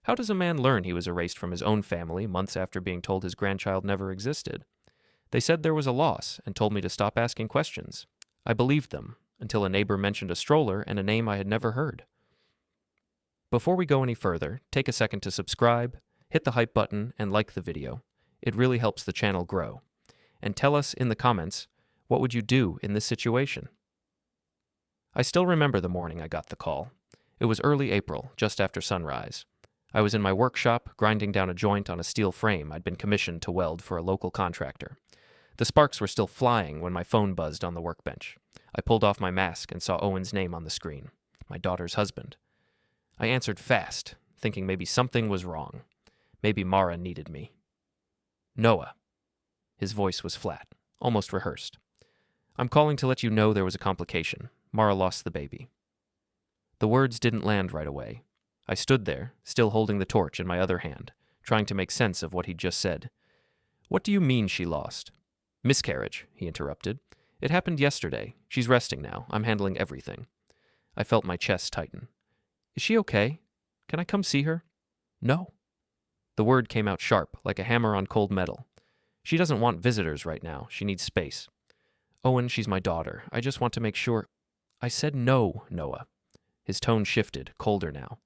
How does a man learn he was erased from his own family months after being told his grandchild never existed? They said there was a loss and told me to stop asking questions. I believed them, until a neighbor mentioned a stroller and a name I had never heard. Before we go any further, take a second to subscribe, hit the hype button, and like the video. It really helps the channel grow. And tell us in the comments, what would you do in this situation? I still remember the morning I got the call. It was early April, just after sunrise. I was in my workshop, grinding down a joint on a steel frame I'd been commissioned to weld for a local contractor. The sparks were still flying when my phone buzzed on the workbench. I pulled off my mask and saw Owen's name on the screen, my daughter's husband. I answered fast, thinking maybe something was wrong. Maybe Mara needed me. Noah. His voice was flat, almost rehearsed. I'm calling to let you know there was a complication. Mara lost the baby. The words didn't land right away. I stood there, still holding the torch in my other hand, trying to make sense of what he'd just said. What do you mean she lost? Miscarriage, he interrupted. It happened yesterday. She's resting now. I'm handling everything. I felt my chest tighten. Is she okay? Can I come see her? No. The word came out sharp, like a hammer on cold metal. She doesn't want visitors right now. She needs space. Owen, she's my daughter. I just want to make sure. I said no, Noah. His tone shifted, colder now.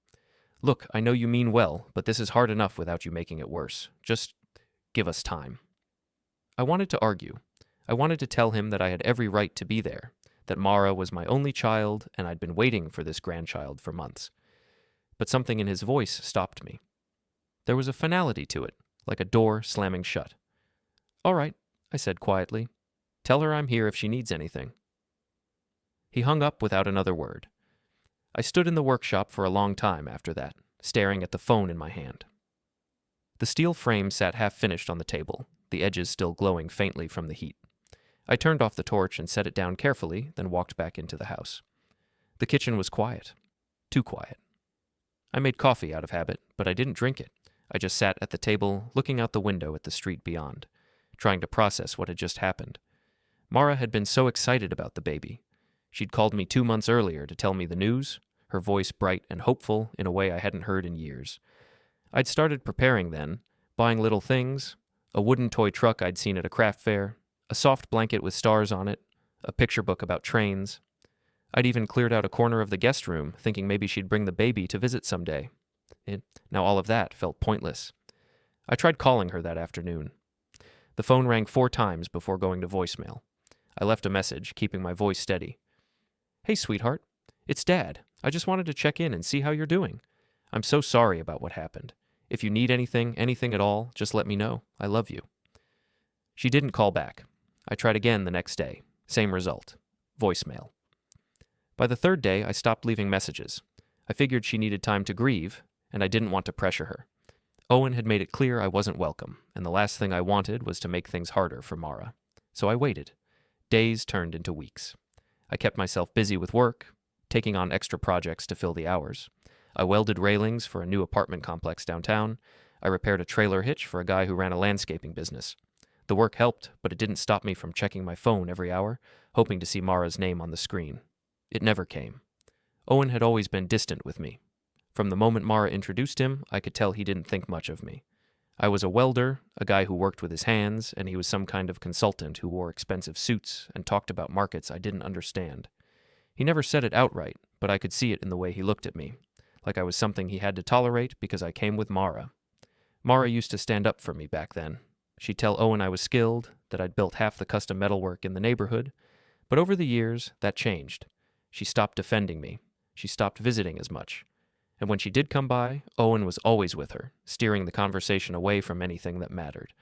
Look, I know you mean well, but this is hard enough without you making it worse. Just give us time. I wanted to argue. I wanted to tell him that I had every right to be there, that Mara was my only child, and I'd been waiting for this grandchild for months. But something in his voice stopped me. There was a finality to it, like a door slamming shut. All right, I said quietly. Tell her I'm here if she needs anything. He hung up without another word. I stood in the workshop for a long time after that, staring at the phone in my hand. The steel frame sat half-finished on the table, the edges still glowing faintly from the heat. I turned off the torch and set it down carefully, then walked back into the house. The kitchen was quiet. Too quiet. I made coffee out of habit, but I didn't drink it. I just sat at the table, looking out the window at the street beyond, trying to process what had just happened. Mara had been so excited about the baby. She'd called me 2 months earlier to tell me the news, her voice bright and hopeful in a way I hadn't heard in years. I'd started preparing then, buying little things, a wooden toy truck I'd seen at a craft fair, a soft blanket with stars on it, a picture book about trains. I'd even cleared out a corner of the guest room, thinking maybe she'd bring the baby to visit someday. Now all of that felt pointless. I tried calling her that afternoon. The phone rang 4 times before going to voicemail. I left a message, keeping my voice steady. Hey, sweetheart. It's Dad. I just wanted to check in and see how you're doing. I'm so sorry about what happened. If you need anything at all, just let me know. I love you. She didn't call back. I tried again the next day. Same result. Voicemail. By the 3rd day, I stopped leaving messages. I figured she needed time to grieve, and I didn't want to pressure her. Owen had made it clear I wasn't welcome, and the last thing I wanted was to make things harder for Mara. So I waited. Days turned into weeks. I kept myself busy with work, taking on extra projects to fill the hours. I welded railings for a new apartment complex downtown. I repaired a trailer hitch for a guy who ran a landscaping business. The work helped, but it didn't stop me from checking my phone every hour, hoping to see Mara's name on the screen. It never came. Owen had always been distant with me. From the moment Mara introduced him, I could tell he didn't think much of me. I was a welder, a guy who worked with his hands, and he was some kind of consultant who wore expensive suits and talked about markets I didn't understand. He never said it outright, but I could see it in the way he looked at me, like I was something he had to tolerate because I came with Mara. Mara used to stand up for me back then. She'd tell Owen I was skilled, that I'd built half the custom metalwork in the neighborhood, but over the years, that changed. She stopped defending me. She stopped visiting as much. And when she did come by, Owen was always with her, steering the conversation away from anything that mattered.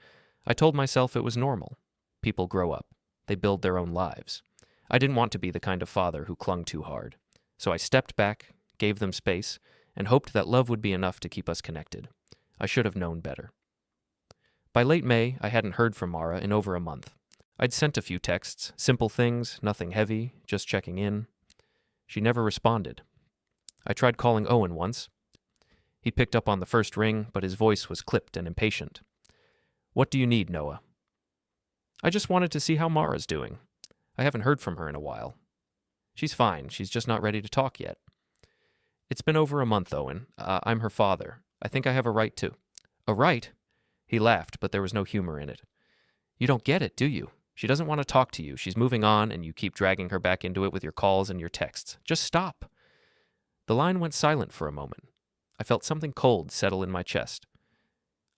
I told myself it was normal. People grow up. They build their own lives. I didn't want to be the kind of father who clung too hard. So I stepped back, gave them space, and hoped that love would be enough to keep us connected. I should have known better. By late May, I hadn't heard from Mara in over a month. I'd sent a few texts, simple things, nothing heavy, just checking in. She never responded. I tried calling Owen once. He picked up on the first ring, but his voice was clipped and impatient. What do you need, Noah? I just wanted to see how Mara's doing. I haven't heard from her in a while. She's fine. She's just not ready to talk yet. It's been over a month, Owen. I'm her father. I think I have a right to. A right? He laughed, but there was no humor in it. You don't get it, do you? She doesn't want to talk to you. She's moving on, and you keep dragging her back into it with your calls and your texts. Just stop. The line went silent for a moment. I felt something cold settle in my chest.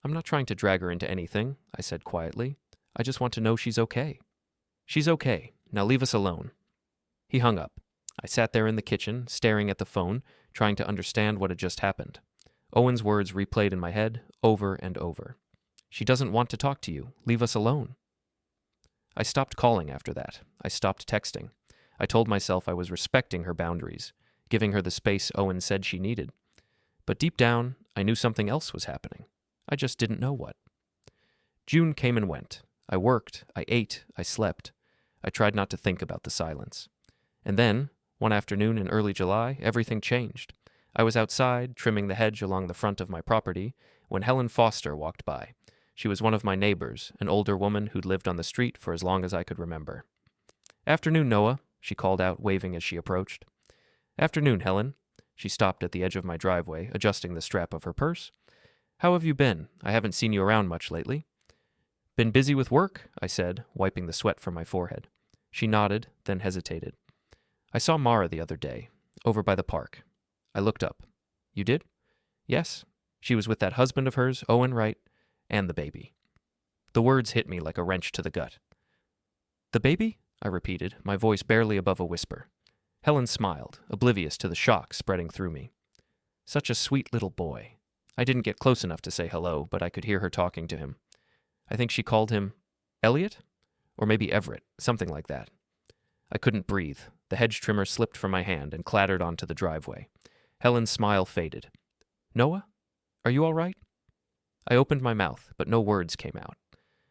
I'm not trying to drag her into anything, I said quietly. I just want to know she's okay. She's okay. Now leave us alone. He hung up. I sat there in the kitchen, staring at the phone, trying to understand what had just happened. Owen's words replayed in my head over and over. She doesn't want to talk to you. Leave us alone. I stopped calling after that. I stopped texting. I told myself I was respecting her boundaries, giving her the space Owen said she needed. But deep down, I knew something else was happening. I just didn't know what. June came and went. I worked, I ate, I slept. I tried not to think about the silence. And then, one afternoon in early July, everything changed. I was outside, trimming the hedge along the front of my property, when Helen Foster walked by. She was one of my neighbors, an older woman who'd lived on the street for as long as I could remember. "Afternoon, Noah," she called out, waving as she approached. "Afternoon, Helen." She stopped at the edge of my driveway, adjusting the strap of her purse. "How have you been? I haven't seen you around much lately." "Been busy with work," I said, wiping the sweat from my forehead. She nodded, then hesitated. "I saw Mara the other day, over by the park." I looked up. "You did?" "Yes. She was with that husband of hers, Owen Wright, and the baby." The words hit me like a wrench to the gut. "The baby?" I repeated, my voice barely above a whisper. Helen smiled, oblivious to the shock spreading through me. Such a sweet little boy. I didn't get close enough to say hello, but I could hear her talking to him. I think she called him Elliot? Or maybe Everett, something like that. I couldn't breathe. The hedge trimmer slipped from my hand and clattered onto the driveway. Helen's smile faded. "Noah? Are you all right?" I opened my mouth, but no words came out.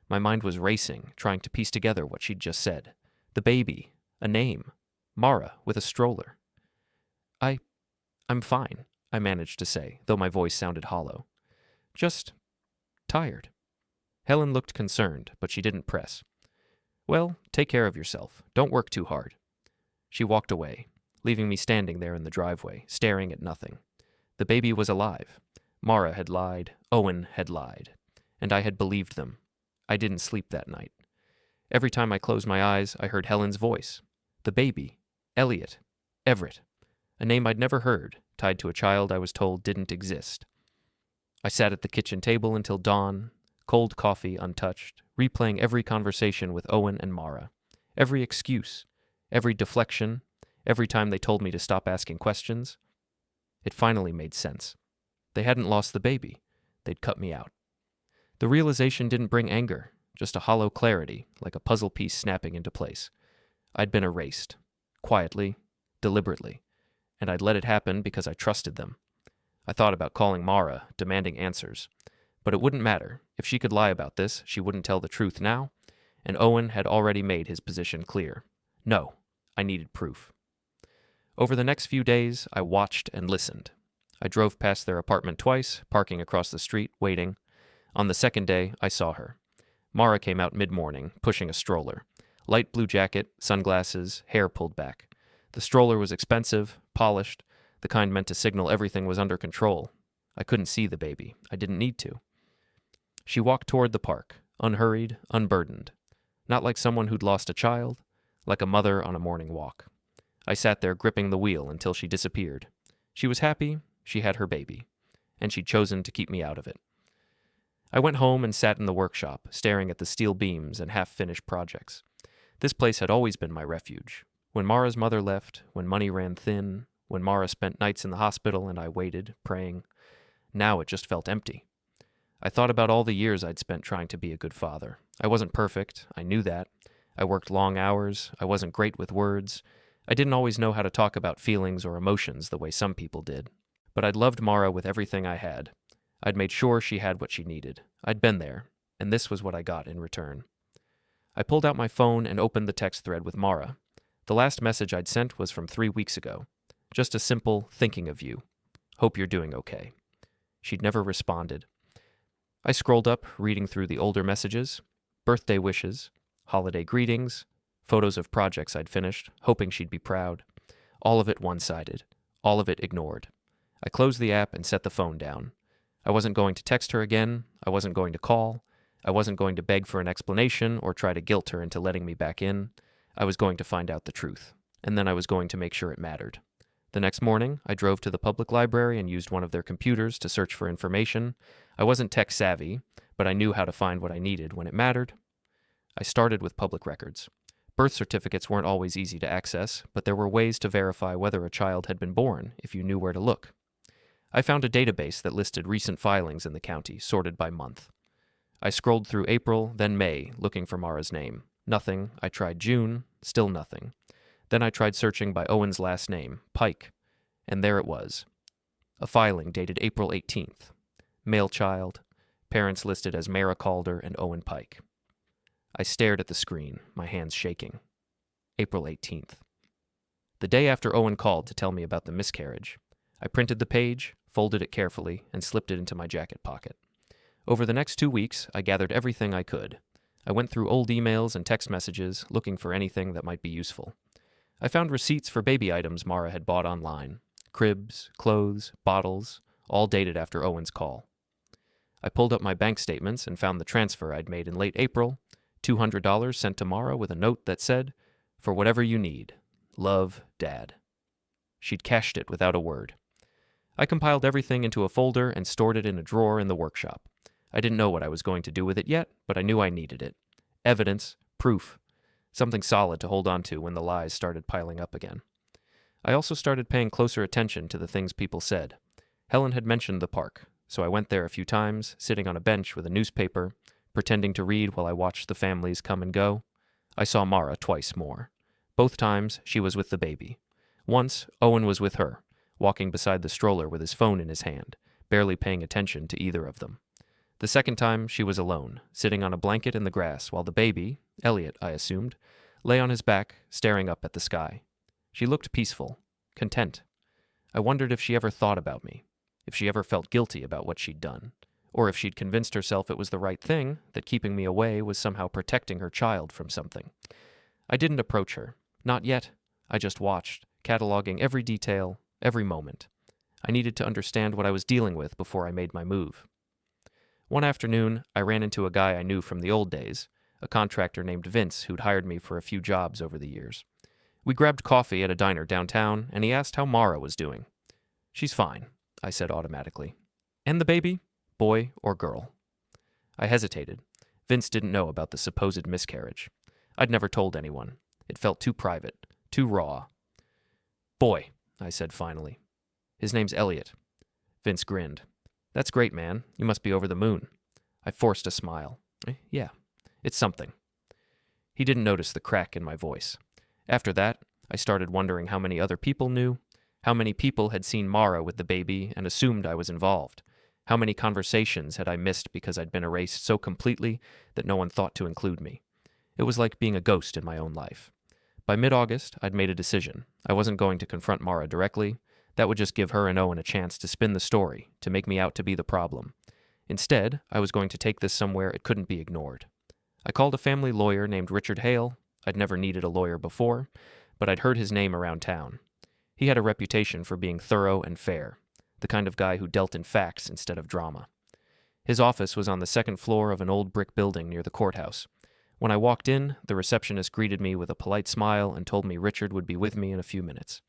My mind was racing, trying to piece together what she'd just said. The baby, a name, Mara with a stroller. I'm fine, I managed to say, though my voice sounded hollow. Just tired. Helen looked concerned, but she didn't press. "Well, take care of yourself. Don't work too hard." She walked away, leaving me standing there in the driveway, staring at nothing. The baby was alive. Mara had lied. Owen had lied. And I had believed them. I didn't sleep that night. Every time I closed my eyes, I heard Helen's voice. The baby. Elliot. Everett. A name I'd never heard, tied to a child I was told didn't exist. I sat at the kitchen table until dawn, cold coffee untouched, replaying every conversation with Owen and Mara. Every excuse. Every deflection. Every time they told me to stop asking questions. It finally made sense. They hadn't lost the baby. They'd cut me out. The realization didn't bring anger, just a hollow clarity, like a puzzle piece snapping into place. I'd been erased. Quietly. Deliberately. And I'd let it happen because I trusted them. I thought about calling Mara, demanding answers. But it wouldn't matter. If she could lie about this, she wouldn't tell the truth now, and Owen had already made his position clear. No, I needed proof. Over the next few days, I watched and listened. I drove past their apartment twice, parking across the street, waiting. On the second day, I saw her. Mara came out mid-morning, pushing a stroller. Light blue jacket, sunglasses, hair pulled back. The stroller was expensive, polished, the kind meant to signal everything was under control. I couldn't see the baby. I didn't need to. She walked toward the park, unhurried, unburdened. Not like someone who'd lost a child, like a mother on a morning walk. I sat there gripping the wheel until she disappeared. She was happy, she had her baby, and she'd chosen to keep me out of it. I went home and sat in the workshop, staring at the steel beams and half-finished projects. This place had always been my refuge. When Mara's mother left, when money ran thin, when Mara spent nights in the hospital and I waited, praying, now it just felt empty. I thought about all the years I'd spent trying to be a good father. I wasn't perfect, I knew that. I worked long hours, I wasn't great with words. I didn't always know how to talk about feelings or emotions the way some people did. But I'd loved Mara with everything I had. I'd made sure she had what she needed. I'd been there, and this was what I got in return. I pulled out my phone and opened the text thread with Mara. The last message I'd sent was from 3 weeks ago. Just a simple, thinking of you. Hope you're doing okay. She'd never responded. I scrolled up, reading through the older messages. Birthday wishes, holiday greetings, photos of projects I'd finished, hoping she'd be proud. All of it one-sided. All of it ignored. I closed the app and set the phone down. I wasn't going to text her again. I wasn't going to call. I wasn't going to beg for an explanation or try to guilt her into letting me back in. I was going to find out the truth, and then I was going to make sure it mattered. The next morning, I drove to the public library and used one of their computers to search for information. I wasn't tech savvy, but I knew how to find what I needed when it mattered. I started with public records. Birth certificates weren't always easy to access, but there were ways to verify whether a child had been born if you knew where to look. I found a database that listed recent filings in the county, sorted by month. I scrolled through April, then May, looking for Mara's name. Nothing. I tried June, still nothing. Then I tried searching by Owen's last name, Pike, and there it was. A filing dated April 18th. Male child, parents listed as Mara Calder and Owen Pike. I stared at the screen, my hands shaking. April 18th. The day after Owen called to tell me about the miscarriage, I printed the page, folded it carefully, and slipped it into my jacket pocket. Over the next 2 weeks, I gathered everything I could. I went through old emails and text messages, looking for anything that might be useful. I found receipts for baby items Mara had bought online. Cribs, clothes, bottles, all dated after Owen's call. I pulled up my bank statements and found the transfer I'd made in late April, $200 sent to Mara with a note that said, "For whatever you need. Love, Dad." She'd cashed it without a word. I compiled everything into a folder and stored it in a drawer in the workshop. I didn't know what I was going to do with it yet, but I knew I needed it. Evidence, proof, something solid to hold on to when the lies started piling up again. I also started paying closer attention to the things people said. Helen had mentioned the park, so I went there a few times, sitting on a bench with a newspaper, pretending to read while I watched the families come and go. I saw Mara twice more. Both times, she was with the baby. Once, Owen was with her, walking beside the stroller with his phone in his hand, barely paying attention to either of them. The second time, she was alone, sitting on a blanket in the grass while the baby, Elliot, I assumed, lay on his back, staring up at the sky. She looked peaceful, content. I wondered if she ever thought about me, if she ever felt guilty about what she'd done, or if she'd convinced herself it was the right thing, that keeping me away was somehow protecting her child from something. I didn't approach her. Not yet. I just watched, cataloging every detail, every moment. I needed to understand what I was dealing with before I made my move. One afternoon, I ran into a guy I knew from the old days, a contractor named Vince who'd hired me for a few jobs over the years. We grabbed coffee at a diner downtown, and he asked how Mara was doing. "She's fine," I said automatically. "And the baby? Boy or girl?" I hesitated. Vince didn't know about the supposed miscarriage. I'd never told anyone. It felt too private, too raw. "Boy," I said finally. "His name's Elliot." Vince grinned. "That's great, man. You must be over the moon." I forced a smile. "Yeah, it's something." He didn't notice the crack in my voice. After that, I started wondering how many other people knew, how many people had seen Mara with the baby and assumed I was involved. How many conversations had I missed because I'd been erased so completely that no one thought to include me? It was like being a ghost in my own life. By mid-August, I'd made a decision. I wasn't going to confront Mara directly. That would just give her and Owen a chance to spin the story, to make me out to be the problem. Instead, I was going to take this somewhere it couldn't be ignored. I called a family lawyer named Richard Hale. I'd never needed a lawyer before, but I'd heard his name around town. He had a reputation for being thorough and fair, the kind of guy who dealt in facts instead of drama. His office was on the second floor of an old brick building near the courthouse. When I walked in, the receptionist greeted me with a polite smile and told me Richard would be with me in a few minutes.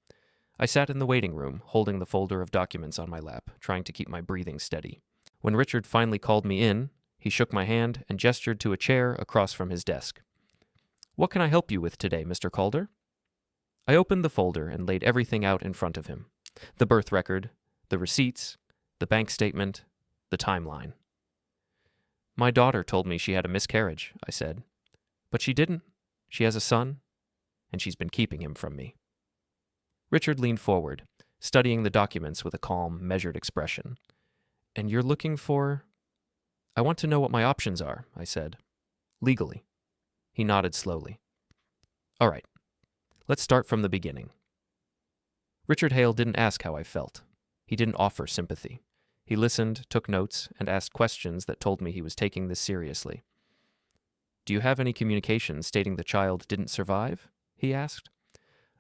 I sat in the waiting room, holding the folder of documents on my lap, trying to keep my breathing steady. When Richard finally called me in, he shook my hand and gestured to a chair across from his desk. "What can I help you with today, Mr. Calder?" I opened the folder and laid everything out in front of him. The birth record, the receipts, the bank statement, the timeline. "My daughter told me she had a miscarriage," I said. "But she didn't. She has a son, and she's been keeping him from me." Richard leaned forward, studying the documents with a calm, measured expression. "And you're looking for—" "I want to know what my options are," I said. "Legally." He nodded slowly. "All right. Let's start from the beginning." Richard Hale didn't ask how I felt. He didn't offer sympathy. He listened, took notes, and asked questions that told me he was taking this seriously. "Do you have any communication stating the child didn't survive?" he asked.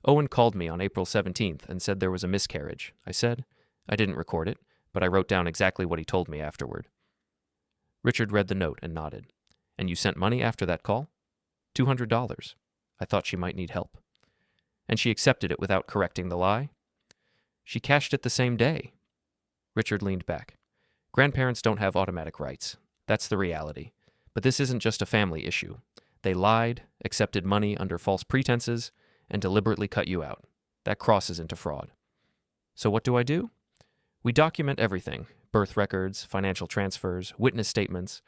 "Owen called me on April 17th and said there was a miscarriage," I said. "I didn't record it, but I wrote down exactly what he told me afterward. Richard read the note and nodded. And you sent money after that call? $200. I thought she might need help. And she accepted it without correcting the lie? She cashed it the same day. Richard leaned back. Grandparents don't have automatic rights. That's the reality. But this isn't just a family issue. They lied, accepted money under false pretenses, and deliberately cut you out. That crosses into fraud. So what do? We document everything: birth records, financial transfers, witness statements.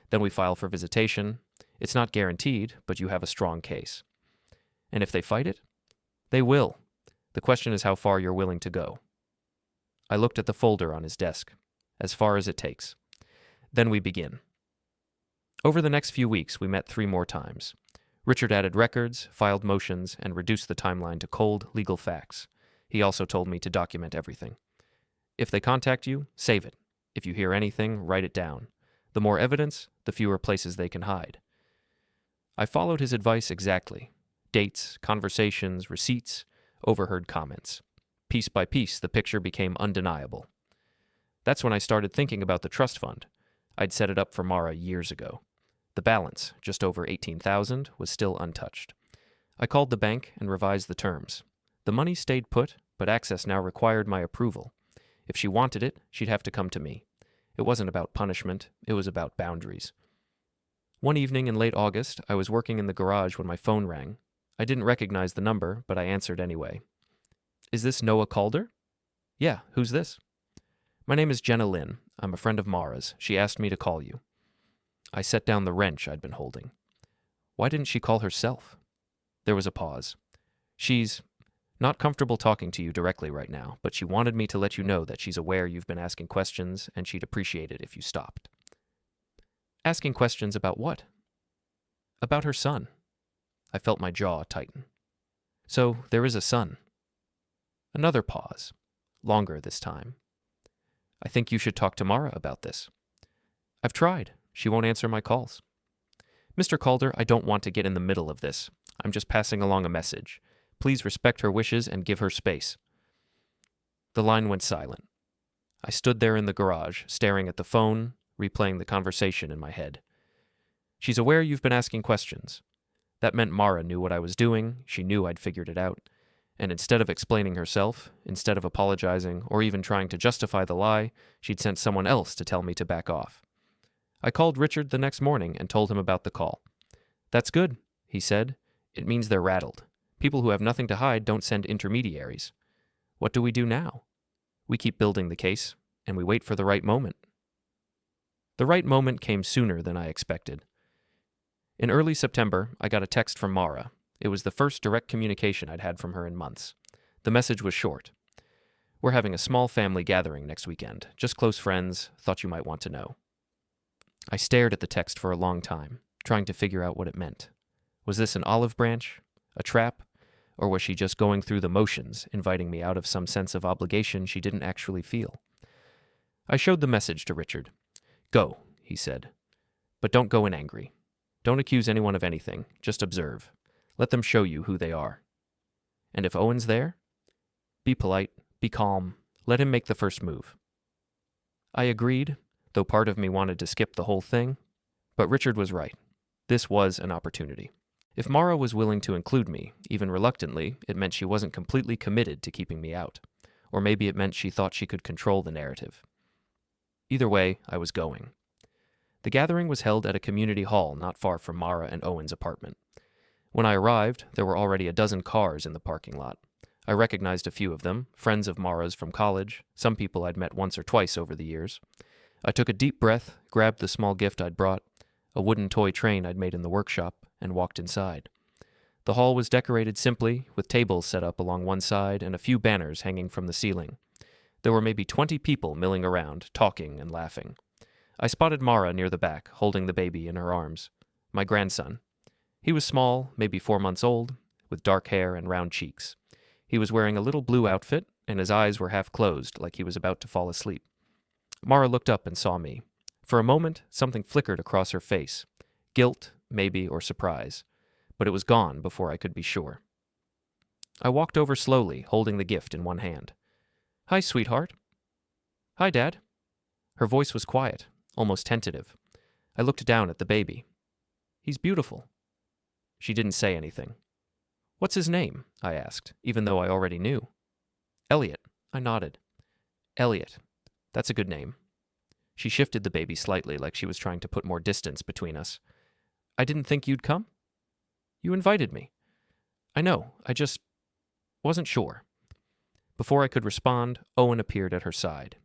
Then we file for visitation. It's not guaranteed, but you have a strong case. And if they fight it? They will. The question is how far you're willing to go. I looked at the folder on his desk. As far as it takes. Then we begin. Over the next few weeks, we met 3 more times. Richard added records, filed motions, and reduced the timeline to cold, legal facts. He also told me to document everything. If they contact you, save it. If you hear anything, write it down. The more evidence, the fewer places they can hide. I followed his advice exactly. Dates, conversations, receipts, overheard comments. Piece by piece, the picture became undeniable. That's when I started thinking about the trust fund. I'd set it up for Mara years ago. The balance, just over $18,000, was still untouched. I called the bank and revised the terms. The money stayed put, but access now required my approval. If she wanted it, she'd have to come to me. It wasn't about punishment, it was about boundaries. One evening in late August, I was working in the garage when my phone rang. I didn't recognize the number, but I answered anyway. Is this Noah Calder? Yeah, who's this? My name is Jenna Lynn. I'm a friend of Mara's. She asked me to call you. I set down the wrench I'd been holding. Why didn't she call herself? There was a pause. She's not comfortable talking to you directly right now, but she wanted me to let you know that she's aware you've been asking questions and she'd appreciate it if you stopped. Asking questions about what? About her son. I felt my jaw tighten. So there is a son. Another pause. Longer this time. I think you should talk to Mara about this. I've tried. She won't answer my calls. Mr. Calder, I don't want to get in the middle of this. I'm just passing along a message. Please respect her wishes and give her space. The line went silent. I stood there in the garage, staring at the phone, replaying the conversation in my head. She's aware you've been asking questions. That meant Mara knew what I was doing, she knew I'd figured it out. And instead of explaining herself, instead of apologizing, or even trying to justify the lie, she'd sent someone else to tell me to back off. I called Richard the next morning and told him about the call. That's good, he said. It means they're rattled. People who have nothing to hide don't send intermediaries. What do we do now? We keep building the case, and we wait for the right moment. The right moment came sooner than I expected. In early September, I got a text from Mara. It was the first direct communication I'd had from her in months. The message was short. We're having a small family gathering next weekend. Just close friends. Thought you might want to know. I stared at the text for a long time, trying to figure out what it meant. Was this an olive branch? A trap? Or was she just going through the motions, inviting me out of some sense of obligation she didn't actually feel? I showed the message to Richard. Go, he said. But don't go in angry. Don't accuse anyone of anything. Just observe. Let them show you who they are. And if Owen's there, be polite, be calm, let him make the first move. I agreed, though part of me wanted to skip the whole thing. But Richard was right. This was an opportunity. If Mara was willing to include me, even reluctantly, it meant she wasn't completely committed to keeping me out. Or maybe it meant she thought she could control the narrative. Either way, I was going. The gathering was held at a community hall not far from Mara and Owen's apartment. When I arrived, there were already a dozen cars in the parking lot. I recognized a few of them, friends of Mara's from college, some people I'd met once or twice over the years. I took a deep breath, grabbed the small gift I'd brought, a wooden toy train I'd made in the workshop, and walked inside. The hall was decorated simply, with tables set up along one side and a few banners hanging from the ceiling. There were maybe 20 people milling around, talking and laughing. I spotted Mara near the back, holding the baby in her arms. My grandson. He was small, maybe 4 months old, with dark hair and round cheeks. He was wearing a little blue outfit, and his eyes were half closed, like he was about to fall asleep. Mara looked up and saw me. For a moment, something flickered across her face. Guilt, maybe, or surprise. But it was gone before I could be sure. I walked over slowly, holding the gift in one hand. Hi, sweetheart. Hi, Dad. Her voice was quiet, almost tentative. I looked down at the baby. He's beautiful. She didn't say anything. What's his name? I asked, even though I already knew. Elliot. I nodded. Elliot. That's a good name. She shifted the baby slightly, like she was trying to put more distance between us. I didn't think you'd come. You invited me. I know, I just wasn't sure. Before I could respond, Owen appeared at her side.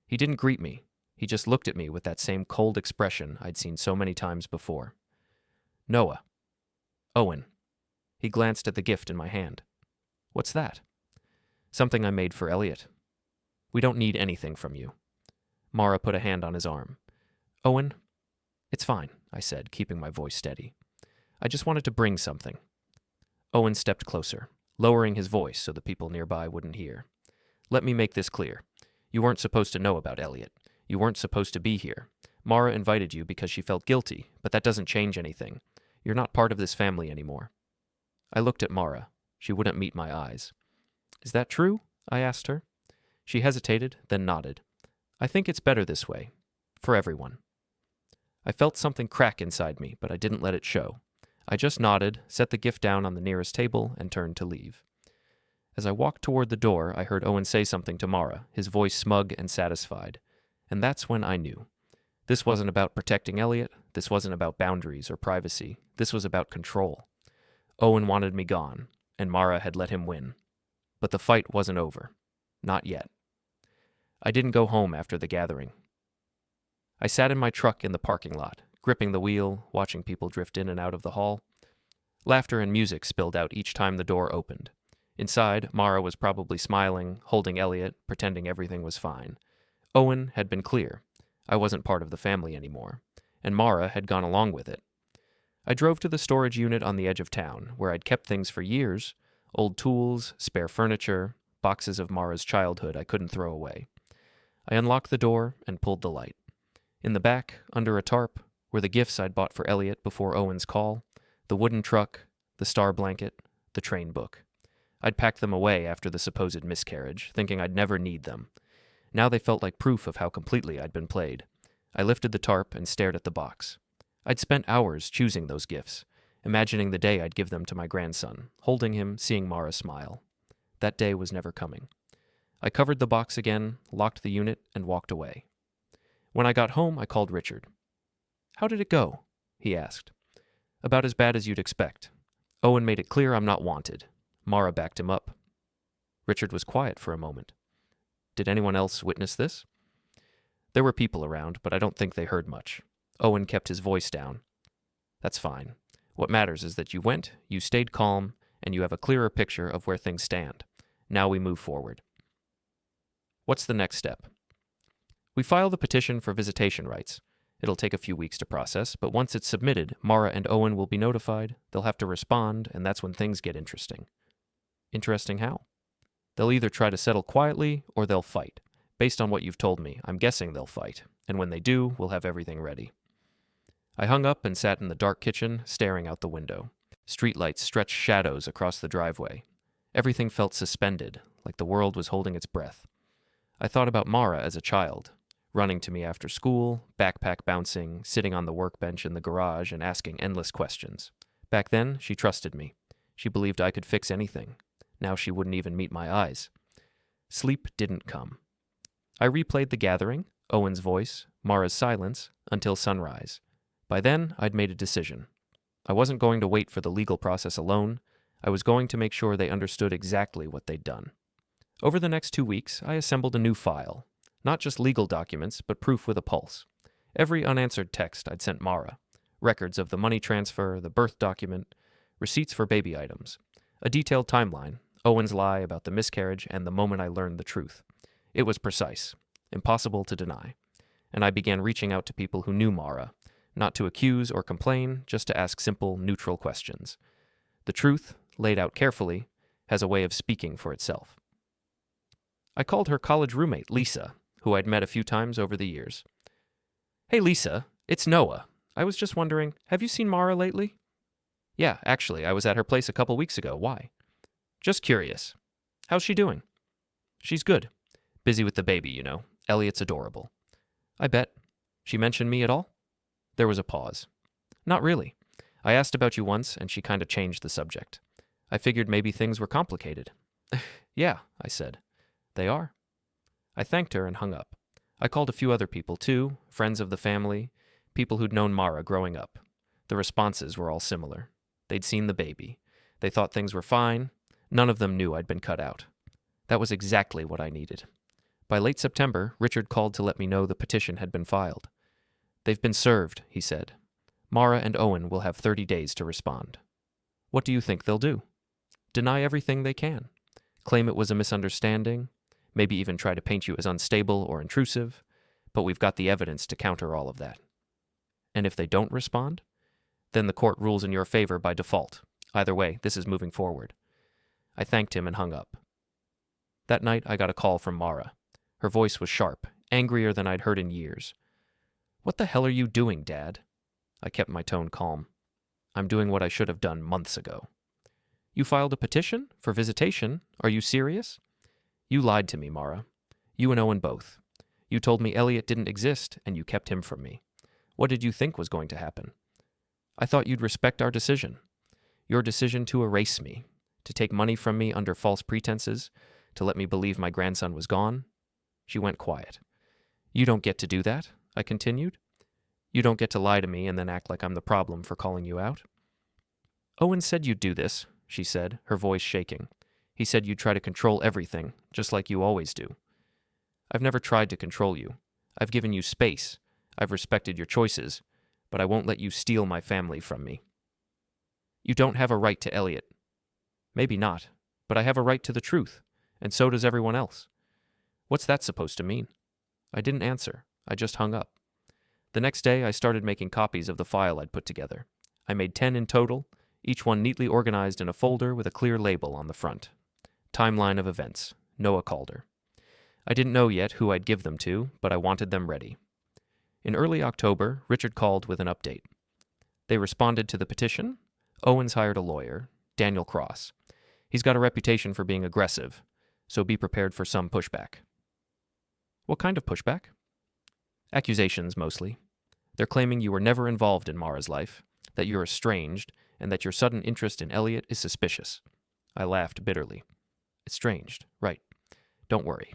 He didn't greet me. He just looked at me with that same cold expression I'd seen so many times before. Noah. Owen. He glanced at the gift in my hand. What's that? Something I made for Elliot. We don't need anything from you. Mara put a hand on his arm. Owen, it's fine, I said, keeping my voice steady. I just wanted to bring something. Owen stepped closer, lowering his voice so the people nearby wouldn't hear. Let me make this clear. You weren't supposed to know about Elliot. You weren't supposed to be here. Mara invited you because she felt guilty, but that doesn't change anything. You're not part of this family anymore. I looked at Mara. She wouldn't meet my eyes. Is that true? I asked her. She hesitated, then nodded. I think it's better this way. For everyone. I felt something crack inside me, but I didn't let it show. I just nodded, set the gift down on the nearest table, and turned to leave. As I walked toward the door, I heard Owen say something to Mara, his voice smug and satisfied. And that's when I knew. This wasn't about protecting Elliot. This wasn't about boundaries or privacy. This was about control. Owen wanted me gone, and Mara had let him win. But the fight wasn't over. Not yet. I didn't go home after the gathering. I sat in my truck in the parking lot, gripping the wheel, watching people drift in and out of the hall. Laughter and music spilled out each time the door opened. Inside, Mara was probably smiling, holding Elliot, pretending everything was fine. Owen had been clear. I wasn't part of the family anymore, and Mara had gone along with it. I drove to the storage unit on the edge of town, where I'd kept things for years, old tools, spare furniture, boxes of Mara's childhood I couldn't throw away. I unlocked the door and pulled the light. In the back, under a tarp, were the gifts I'd bought for Elliot before Owen's call, the wooden truck, the star blanket, the train book. I'd packed them away after the supposed miscarriage, thinking I'd never need them. Now they felt like proof of how completely I'd been played. I lifted the tarp and stared at the box. I'd spent hours choosing those gifts, imagining the day I'd give them to my grandson, holding him, seeing Mara smile. That day was never coming. I covered the box again, locked the unit, and walked away. When I got home, I called Richard. How did it go? He asked. About as bad as you'd expect. Owen made it clear I'm not wanted. Mara backed him up. Richard was quiet for a moment. Did anyone else witness this? There were people around, but I don't think they heard much. Owen kept his voice down. That's fine. What matters is that you went, you stayed calm, and you have a clearer picture of where things stand. Now we move forward. What's the next step? We file the petition for visitation rights. It'll take a few weeks to process, but once it's submitted, Mara and Owen will be notified, they'll have to respond, and that's when things get interesting. Interesting how? They'll either try to settle quietly, or they'll fight. Based on what you've told me, I'm guessing they'll fight, and when they do, we'll have everything ready. I hung up and sat in the dark kitchen, staring out the window. Streetlights stretched shadows across the driveway. Everything felt suspended, like the world was holding its breath. I thought about Mara as a child, running to me after school, backpack bouncing, sitting on the workbench in the garage and asking endless questions. Back then, she trusted me. She believed I could fix anything. Now she wouldn't even meet my eyes. Sleep didn't come. I replayed the gathering, Owen's voice, Mara's silence, until sunrise. By then, I'd made a decision. I wasn't going to wait for the legal process alone. I was going to make sure they understood exactly what they'd done. Over the next 2 weeks, I assembled a new file. Not just legal documents, but proof with a pulse. Every unanswered text I'd sent Mara. Records of the money transfer, the birth document, receipts for baby items. A detailed timeline, Owen's lie about the miscarriage, and the moment I learned the truth. It was precise, impossible to deny. And I began reaching out to people who knew Mara, not to accuse or complain, just to ask simple, neutral questions. The truth, laid out carefully, has a way of speaking for itself. I called her college roommate, Lisa, who I'd met a few times over the years. Hey, Lisa, it's Noah. I was just wondering, have you seen Mara lately? Yeah, actually, I was at her place a couple weeks ago. Why? Just curious. How's she doing? She's good. Busy with the baby, you know. Elliot's adorable. I bet. She mentioned me at all? There was a pause. Not really. I asked about you once, and she kind of changed the subject. I figured maybe things were complicated. Yeah, I said. They are. I thanked her and hung up. I called a few other people, too, friends of the family, people who'd known Mara growing up. The responses were all similar. They'd seen the baby. They thought things were fine. None of them knew I'd been cut out. That was exactly what I needed. By late September, Richard called to let me know the petition had been filed. They've been served, he said. Mara and Owen will have 30 days to respond. What do you think they'll do? Deny everything they can. Claim it was a misunderstanding. Maybe even try to paint you as unstable or intrusive. But we've got the evidence to counter all of that. And if they don't respond? Then the court rules in your favor by default. Either way, this is moving forward. I thanked him and hung up. That night, I got a call from Mara. Her voice was sharp, angrier than I'd heard in years. What the hell are you doing, Dad? I kept my tone calm. I'm doing what I should have done months ago. You filed a petition? For visitation? Are you serious? You lied to me, Mara. You and Owen both. You told me Elliot didn't exist, and you kept him from me. What did you think was going to happen? I thought you'd respect our decision. Your decision to erase me, to take money from me under false pretenses, to let me believe my grandson was gone. She went quiet. You don't get to do that, I continued. You don't get to lie to me and then act like I'm the problem for calling you out. Owen said you'd do this, she said, her voice shaking. He said you'd try to control everything, just like you always do. I've never tried to control you. I've given you space. I've respected your choices, but I won't let you steal my family from me. You don't have a right to Elliot. Maybe not, but I have a right to the truth, and so does everyone else. What's that supposed to mean? I didn't answer. I just hung up. The next day, I started making copies of the file I'd put together. I made 10 in total, each one neatly organized in a folder with a clear label on the front. Timeline of events. Noah Calder. I didn't know yet who I'd give them to, but I wanted them ready. In early October, Richard called with an update. They responded to the petition. Owens hired a lawyer, Daniel Cross. He's got a reputation for being aggressive, so be prepared for some pushback. What kind of pushback? Accusations, mostly. They're claiming you were never involved in Mara's life, that you're estranged, and that your sudden interest in Elliot is suspicious. I laughed bitterly. Estranged, right. Don't worry.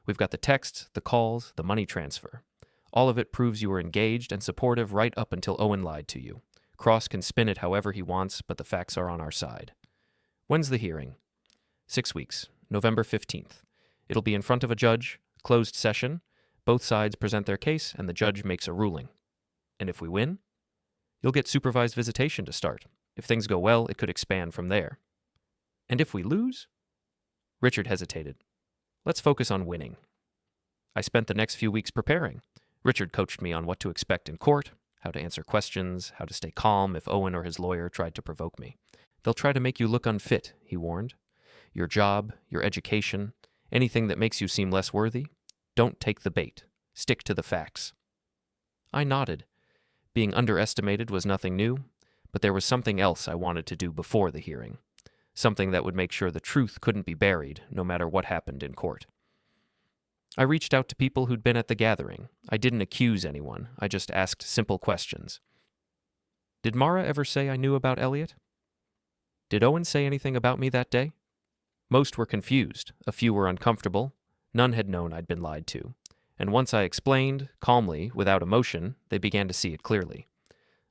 We've got the texts, the calls, the money transfer. All of it proves you were engaged and supportive right up until Owen lied to you. Cross can spin it however he wants, but the facts are on our side. When's the hearing? 6 weeks, November 15th. It'll be in front of a judge, closed session. Both sides present their case, and the judge makes a ruling. And if we win, you'll get supervised visitation to start. If things go well, it could expand from there. And if we lose? Richard hesitated. Let's focus on winning. I spent the next few weeks preparing. Richard coached me on what to expect in court, how to answer questions, how to stay calm if Owen or his lawyer tried to provoke me. They'll try to make you look unfit, he warned. Your job, your education, anything that makes you seem less worthy, don't take the bait. Stick to the facts. I nodded. Being underestimated was nothing new, but there was something else I wanted to do before the hearing. Something that would make sure the truth couldn't be buried, no matter what happened in court. I reached out to people who'd been at the gathering. I didn't accuse anyone. I just asked simple questions. Did Mara ever say I knew about Elliot? Did Owen say anything about me that day? Most were confused. A few were uncomfortable. None had known I'd been lied to. And once I explained, calmly, without emotion, they began to see it clearly.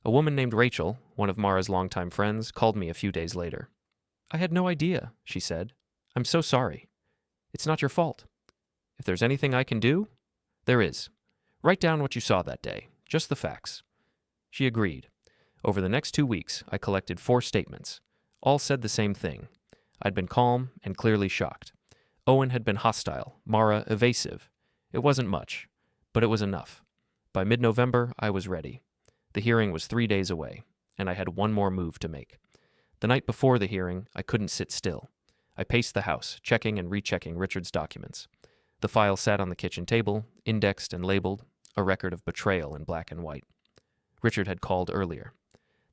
A woman named Rachel, one of Mara's longtime friends, called me a few days later. I had no idea, she said. I'm so sorry. It's not your fault. If there's anything I can do, there is. Write down what you saw that day, just the facts. She agreed. Over the next 2 weeks, I collected 4 statements. All said the same thing. I'd been calm and clearly shocked. Owen had been hostile, Mara evasive. It wasn't much, but it was enough. By mid-November, I was ready. The hearing was 3 days away, and I had one more move to make. The night before the hearing, I couldn't sit still. I paced the house, checking and rechecking Richard's documents. The file sat on the kitchen table, indexed and labeled, a record of betrayal in black and white. Richard had called earlier.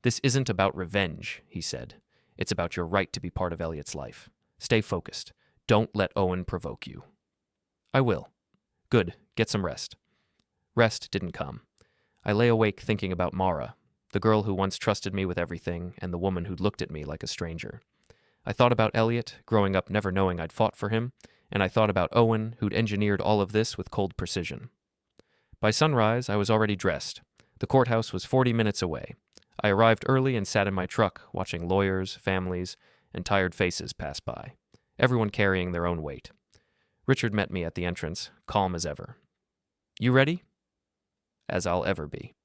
This isn't about revenge, he said. It's about your right to be part of Elliot's life. Stay focused. Don't let Owen provoke you. I will. Good, get some rest. Rest didn't come. I lay awake thinking about Mara, the girl who once trusted me with everything and the woman who'd looked at me like a stranger. I thought about Elliot, growing up never knowing I'd fought for him, and I thought about Owen, who'd engineered all of this with cold precision. By sunrise, I was already dressed. The courthouse was 40 minutes away. I arrived early and sat in my truck, watching lawyers, families, and tired faces pass by, everyone carrying their own weight. Richard met me at the entrance, calm as ever. You ready? As I'll ever be.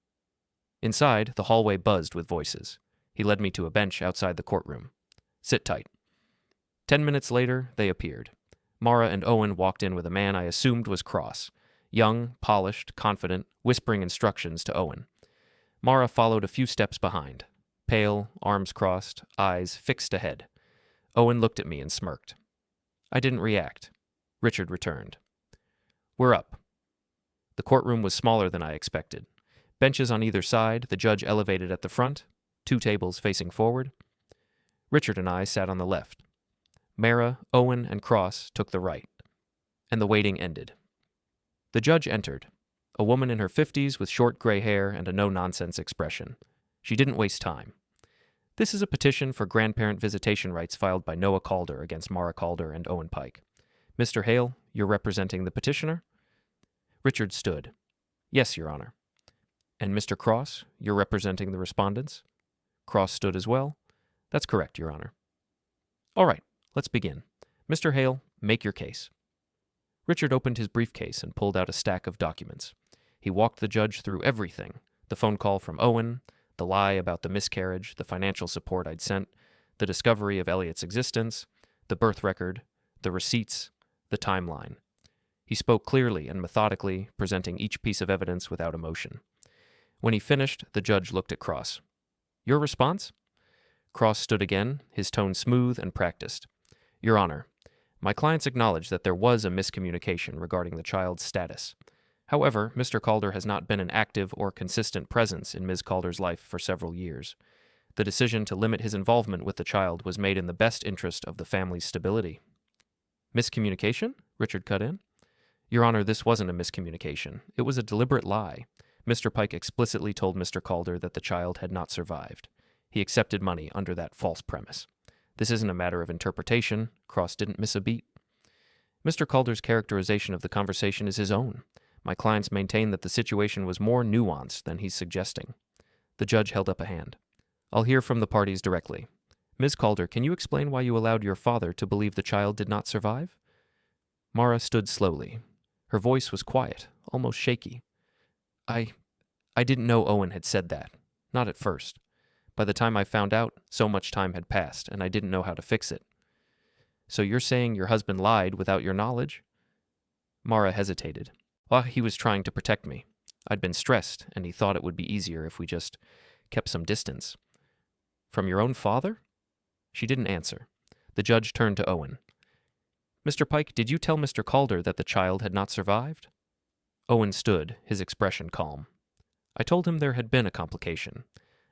Inside, the hallway buzzed with voices. He led me to a bench outside the courtroom. Sit tight. 10 minutes later, they appeared. Mara and Owen walked in with a man I assumed was Cross. Young, polished, confident, whispering instructions to Owen. Mara followed a few steps behind. Pale, arms crossed, eyes fixed ahead. Owen looked at me and smirked. I didn't react. Richard returned. We're up. The courtroom was smaller than I expected. Benches on either side, the judge elevated at the front, 2 tables facing forward. Richard and I sat on the left. Mara, Owen, and Cross took the right. And the waiting ended. The judge entered, a woman in her 50s with short gray hair and a no-nonsense expression. She didn't waste time. This is a petition for grandparent visitation rights filed by Noah Calder against Mara Calder and Owen Pike. Mr. Hale, you're representing the petitioner? Richard stood. Yes, Your Honor. And Mr. Cross, you're representing the respondents? Cross stood as well. That's correct, Your Honor. All right, let's begin. Mr. Hale, make your case. Richard opened his briefcase and pulled out a stack of documents. He walked the judge through everything, the phone call from Owen, the lie about the miscarriage, the financial support I'd sent, the discovery of Elliot's existence, the birth record, the receipts, the timeline. He spoke clearly and methodically, presenting each piece of evidence without emotion. When he finished, the judge looked at Cross. Your response? Cross stood again, his tone smooth and practiced. Your Honor, my clients acknowledge that there was a miscommunication regarding the child's status. However, Mr. Calder has not been an active or consistent presence in Ms. Calder's life for several years. The decision to limit his involvement with the child was made in the best interest of the family's stability. Miscommunication? Richard cut in. Your Honor, this wasn't a miscommunication. It was a deliberate lie. Mr. Pike explicitly told Mr. Calder that the child had not survived. He accepted money under that false premise. This isn't a matter of interpretation. Cross didn't miss a beat. Mr. Calder's characterization of the conversation is his own. My clients maintain that the situation was more nuanced than he's suggesting. The judge held up a hand. I'll hear from the parties directly. Ms. Calder, can you explain why you allowed your father to believe the child did not survive? Mara stood slowly. Her voice was quiet, almost shaky. I didn't know Owen had said that. Not at first. By the time I found out, so much time had passed, and I didn't know how to fix it. So you're saying your husband lied without your knowledge? Mara hesitated. Well, he was trying to protect me. I'd been stressed, and he thought it would be easier if we just kept some distance. From your own father? She didn't answer. The judge turned to Owen. Mr. Pike, did you tell Mr. Calder that the child had not survived? Owen stood, his expression calm. I told him there had been a complication.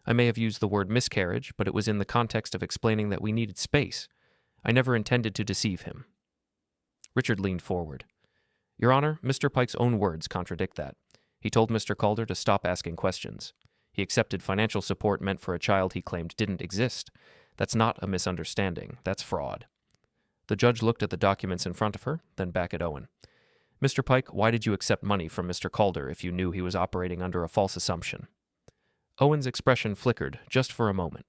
I may have used the word miscarriage, but it was in the context of explaining that we needed space. I never intended to deceive him. Richard leaned forward. Your Honor, Mr. Pike's own words contradict that. He told Mr. Calder to stop asking questions. He accepted financial support meant for a child he claimed didn't exist. That's not a misunderstanding. That's fraud. The judge looked at the documents in front of her, then back at Owen. Mr. Pike, why did you accept money from Mr. Calder if you knew he was operating under a false assumption? Owen's expression flickered, just for a moment.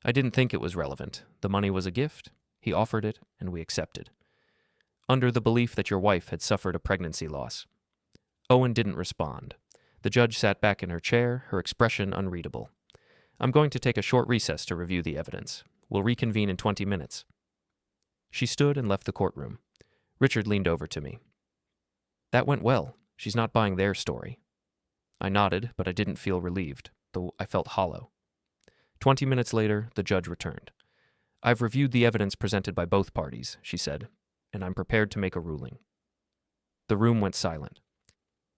I didn't think it was relevant. The money was a gift. He offered it, and we accepted. Under the belief that your wife had suffered a pregnancy loss. Owen didn't respond. The judge sat back in her chair, her expression unreadable. I'm going to take a short recess to review the evidence. We'll reconvene in 20 minutes. She stood and left the courtroom. Richard leaned over to me. That went well. She's not buying their story. I nodded, but I didn't feel relieved, though I felt hollow. 20 minutes later, the judge returned. I've reviewed the evidence presented by both parties, she said, and I'm prepared to make a ruling. The room went silent.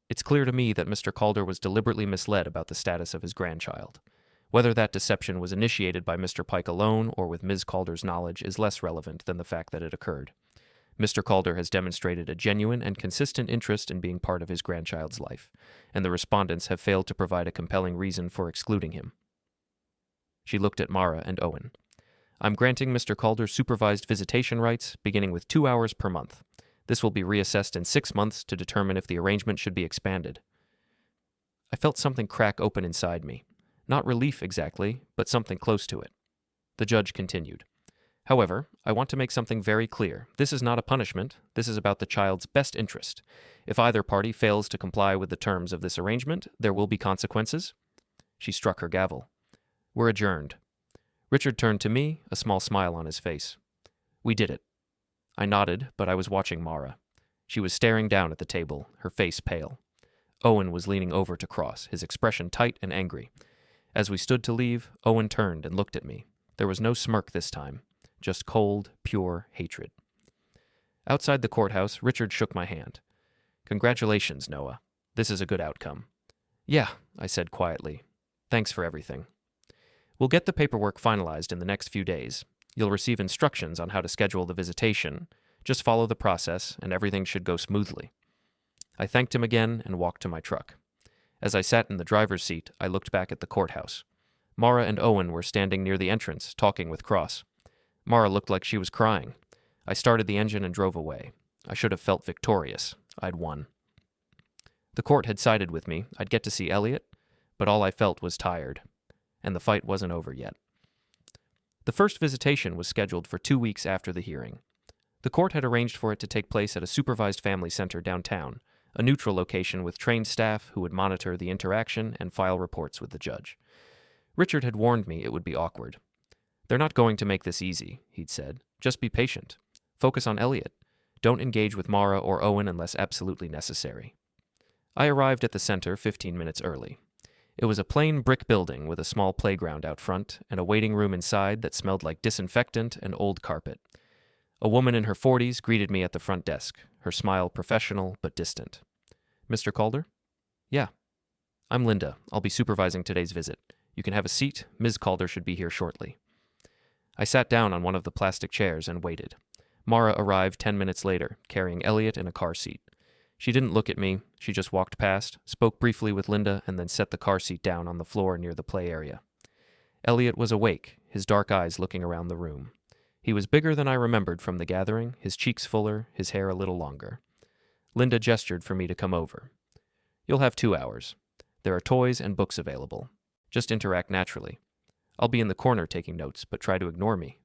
It's clear to me that Mr. Calder was deliberately misled about the status of his grandchild. Whether that deception was initiated by Mr. Pike alone or with Ms. Calder's knowledge is less relevant than the fact that it occurred. Mr. Calder has demonstrated a genuine and consistent interest in being part of his grandchild's life, and the respondents have failed to provide a compelling reason for excluding him. She looked at Mara and Owen. I'm granting Mr. Calder supervised visitation rights, beginning with 2 hours per month. This will be reassessed in 6 months to determine if the arrangement should be expanded. I felt something crack open inside me. Not relief exactly, but something close to it. The judge continued. However, I want to make something very clear. This is not a punishment. This is about the child's best interest. If either party fails to comply with the terms of this arrangement, there will be consequences. She struck her gavel. We're adjourned. Richard turned to me, a small smile on his face. We did it. I nodded, but I was watching Mara. She was staring down at the table, her face pale. Owen was leaning over to cross, his expression tight and angry. As we stood to leave, Owen turned and looked at me. There was no smirk this time, just cold, pure hatred. Outside the courthouse, Richard shook my hand. Congratulations, Noah. This is a good outcome. Yeah, I said quietly. Thanks for everything. We'll get the paperwork finalized in the next few days. You'll receive instructions on how to schedule the visitation. Just follow the process, and everything should go smoothly. I thanked him again and walked to my truck. As I sat in the driver's seat, I looked back at the courthouse. Mara and Owen were standing near the entrance, talking with Cross. Mara looked like she was crying. I started the engine and drove away. I should have felt victorious. I'd won. The court had sided with me. I'd get to see Elliot, but all I felt was tired. And the fight wasn't over yet. The first visitation was scheduled for 2 weeks after the hearing. The court had arranged for it to take place at a supervised family center downtown, a neutral location with trained staff who would monitor the interaction and file reports with the judge. Richard had warned me it would be awkward. They're not going to make this easy, he'd said. Just be patient. Focus on Elliot. Don't engage with Mara or Owen unless absolutely necessary. I arrived at the center 15 minutes early. It was a plain brick building with a small playground out front and a waiting room inside that smelled like disinfectant and old carpet. A woman in her 40s greeted me at the front desk, her smile professional but distant. Mr. Calder? Yeah. I'm Linda. I'll be supervising today's visit. You can have a seat. Ms. Calder should be here shortly. I sat down on one of the plastic chairs and waited. Mara arrived 10 minutes later, carrying Elliot in a car seat. She didn't look at me. She just walked past, spoke briefly with Linda, and then set the car seat down on the floor near the play area. Elliot was awake, his dark eyes looking around the room. He was bigger than I remembered from the gathering, his cheeks fuller, his hair a little longer. Linda gestured for me to come over. You'll have 2 hours. There are toys and books available. Just interact naturally. I'll be in the corner taking notes, but try to ignore me.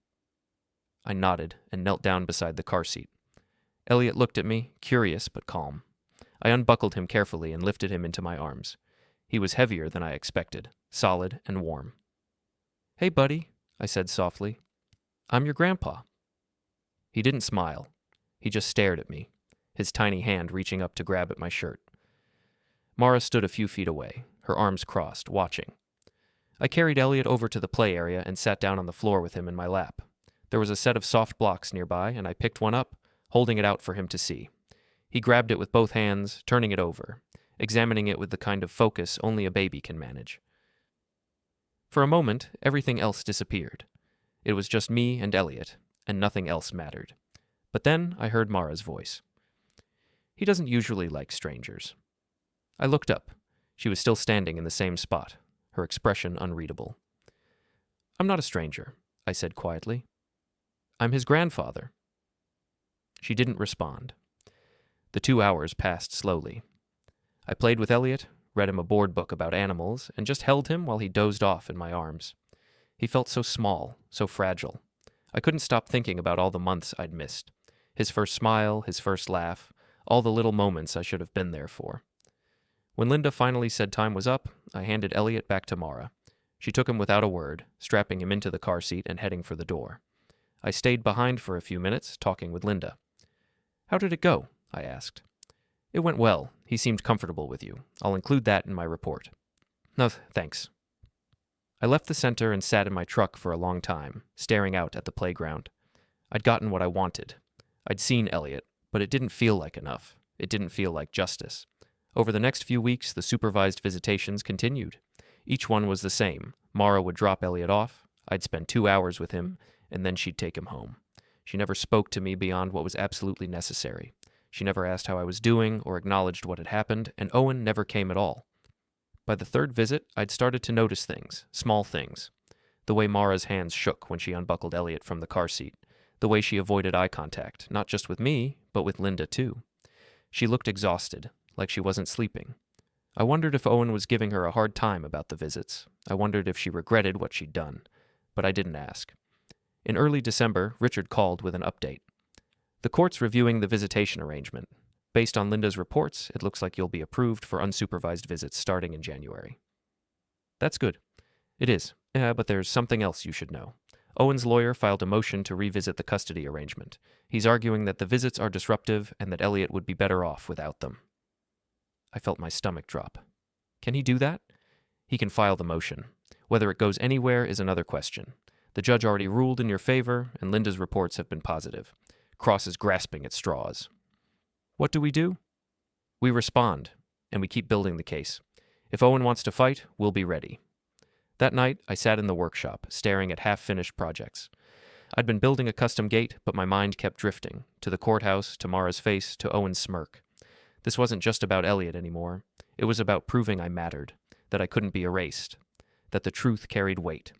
I nodded and knelt down beside the car seat. Elliot looked at me, curious but calm. I unbuckled him carefully and lifted him into my arms. He was heavier than I expected, solid and warm. Hey, buddy, I said softly. I'm your grandpa. He didn't smile. He just stared at me, his tiny hand reaching up to grab at my shirt. Mara stood a few feet away, her arms crossed, watching. I carried Elliot over to the play area and sat down on the floor with him in my lap. There was a set of soft blocks nearby, and I picked one up, holding it out for him to see. He grabbed it with both hands, turning it over, examining it with the kind of focus only a baby can manage. For a moment, everything else disappeared. It was just me and Elliot, and nothing else mattered. But then I heard Mara's voice. He doesn't usually like strangers. I looked up. She was still standing in the same spot, her expression unreadable. I'm not a stranger, I said quietly. I'm his grandfather. She didn't respond. The 2 hours passed slowly. I played with Elliot, read him a board book about animals, and just held him while he dozed off in my arms. He felt so small, so fragile. I couldn't stop thinking about all the months I'd missed. His first smile, his first laugh, all the little moments I should have been there for. When Linda finally said time was up, I handed Elliot back to Mara. She took him without a word, strapping him into the car seat and heading for the door. I stayed behind for a few minutes, talking with Linda. How did it go? I asked. It went well. He seemed comfortable with you. I'll include that in my report. No, thanks. I left the center and sat in my truck for a long time, staring out at the playground. I'd gotten what I wanted. I'd seen Elliot, but it didn't feel like enough. It didn't feel like justice. Over the next few weeks, the supervised visitations continued. Each one was the same. Mara would drop Elliot off. I'd spend 2 hours with him, and then she'd take him home. She never spoke to me beyond what was absolutely necessary. She never asked how I was doing or acknowledged what had happened, and Owen never came at all. By the third visit, I'd started to notice things, small things. The way Mara's hands shook when she unbuckled Elliot from the car seat. The way she avoided eye contact, not just with me, but with Linda too. She looked exhausted, like she wasn't sleeping. I wondered if Owen was giving her a hard time about the visits. I wondered if she regretted what she'd done. But I didn't ask. In early December, Richard called with an update. The court's reviewing the visitation arrangement. Based on Linda's reports, it looks like you'll be approved for unsupervised visits starting in January. That's good. It is. But there's something else you should know. Owen's lawyer filed a motion to revisit the custody arrangement. He's arguing that the visits are disruptive and that Elliot would be better off without them. I felt my stomach drop. Can he do that? He can file the motion. Whether it goes anywhere is another question. The judge already ruled in your favor, and Linda's reports have been positive. Cross is grasping at straws. What do? We respond, and we keep building the case. If Owen wants to fight, we'll be ready. That night, I sat in the workshop, staring at half-finished projects. I'd been building a custom gate, but my mind kept drifting, to the courthouse, to Mara's face, to Owen's smirk. This wasn't just about Elliot anymore. It was about proving I mattered, that I couldn't be erased, that the truth carried weight.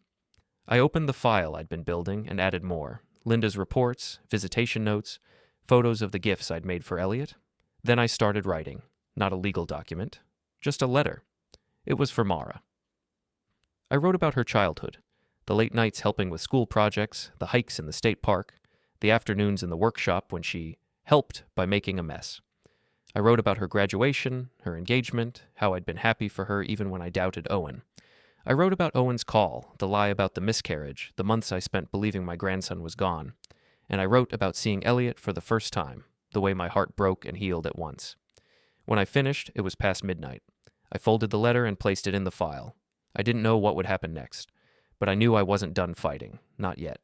I opened the file I'd been building and added more. Linda's reports, visitation notes, photos of the gifts I'd made for Elliot. Then I started writing. Not a legal document, just a letter. It was for Mara. I wrote about her childhood, the late nights helping with school projects, the hikes in the state park, the afternoons in the workshop when she helped by making a mess. I wrote about her graduation, her engagement, how I'd been happy for her even when I doubted Owen. I wrote about Owen's call, the lie about the miscarriage, the months I spent believing my grandson was gone. And I wrote about seeing Elliot for the first time, the way my heart broke and healed at once. When I finished, it was past midnight. I folded the letter and placed it in the file. I didn't know what would happen next, but I knew I wasn't done fighting, not yet.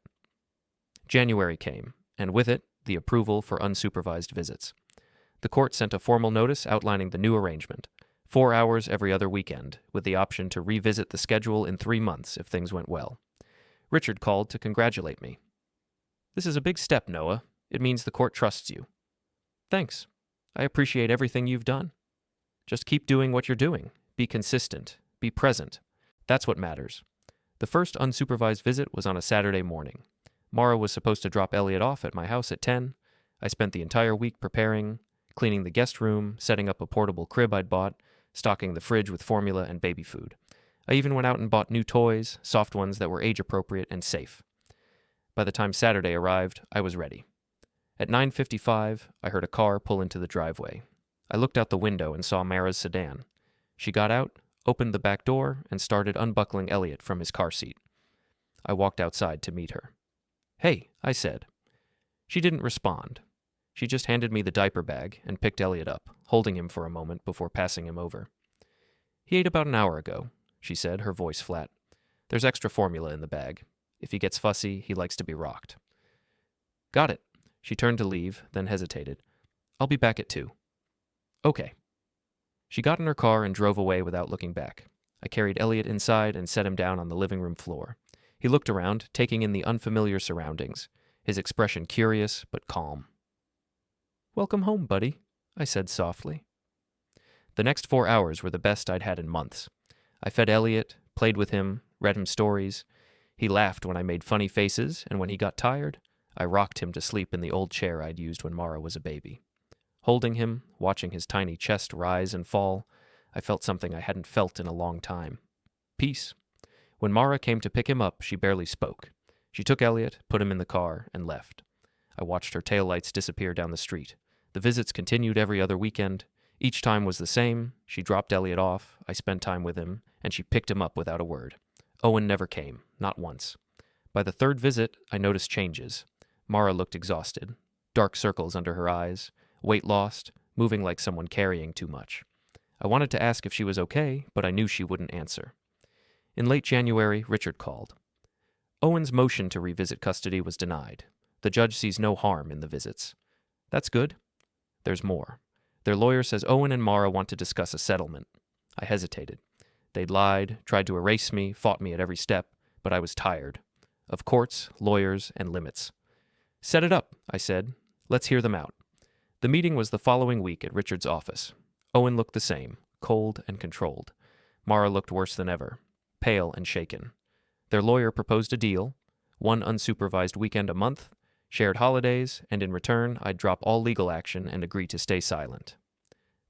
January came, and with it, the approval for unsupervised visits. The court sent a formal notice outlining the new arrangement, 4 hours every other weekend, with the option to revisit the schedule in 3 months if things went well. Richard called to congratulate me. This is a big step, Noah. It means the court trusts you. Thanks. I appreciate everything you've done. Just keep doing what you're doing. Be consistent. Be present. That's what matters. The first unsupervised visit was on a Saturday morning. Mara was supposed to drop Elliot off at my house at 10. I spent the entire week preparing, cleaning the guest room, setting up a portable crib I'd bought, stocking the fridge with formula and baby food. I even went out and bought new toys, soft ones that were age-appropriate and safe. By the time Saturday arrived, I was ready. At 9:55, I heard a car pull into the driveway. I looked out the window and saw Mara's sedan. She got out, opened the back door, and started unbuckling Elliot from his car seat. I walked outside to meet her. "Hey," I said. She didn't respond. She just handed me the diaper bag and picked Elliot up, holding him for a moment before passing him over. "He ate about an hour ago," she said, her voice flat. "There's extra formula in the bag. If he gets fussy, he likes to be rocked." "Got it." She turned to leave, then hesitated. "I'll be back at 2. "Okay." She got in her car and drove away without looking back. I carried Elliot inside and set him down on the living room floor. He looked around, taking in the unfamiliar surroundings, his expression curious but calm. "Welcome home, buddy," I said softly. The next 4 hours were the best I'd had in months. I fed Elliot, played with him, read him stories. He laughed when I made funny faces, and when he got tired, I rocked him to sleep in the old chair I'd used when Mara was a baby. Holding him, watching his tiny chest rise and fall, I felt something I hadn't felt in a long time. Peace. When Mara came to pick him up, she barely spoke. She took Elliot, put him in the car, and left. I watched her taillights disappear down the street. The visits continued every other weekend. Each time was the same. She dropped Elliot off, I spent time with him, and she picked him up without a word. Owen never came, not once. By the third visit, I noticed changes. Mara looked exhausted. Dark circles under her eyes, weight lost, moving like someone carrying too much. I wanted to ask if she was okay, but I knew she wouldn't answer. In late January, Richard called. Owen's motion to revisit custody was denied. The judge sees no harm in the visits. That's good. There's more. Their lawyer says Owen and Mara want to discuss a settlement. I hesitated. They'd lied, tried to erase me, fought me at every step, but I was tired. Of courts, lawyers, and limits. Set it up, I said. Let's hear them out. The meeting was the following week at Richard's office. Owen looked the same, cold and controlled. Mara looked worse than ever, pale and shaken. Their lawyer proposed a deal, one unsupervised weekend a month, shared holidays, and in return, I'd drop all legal action and agree to stay silent.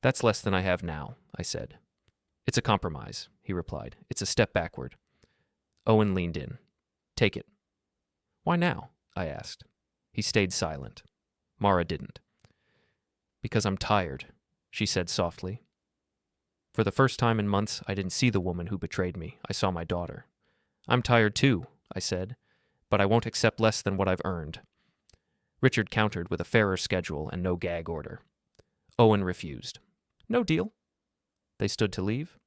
That's less than I have now, I said. It's a compromise, he replied. It's a step backward. Owen leaned in. Take it. Why now? I asked. He stayed silent. Mara didn't. Because I'm tired, she said softly. For the first time in months, I didn't see the woman who betrayed me. I saw my daughter. I'm tired too, I said, but I won't accept less than what I've earned. Richard countered with a fairer schedule and no gag order. Owen refused. No deal. They stood to leave.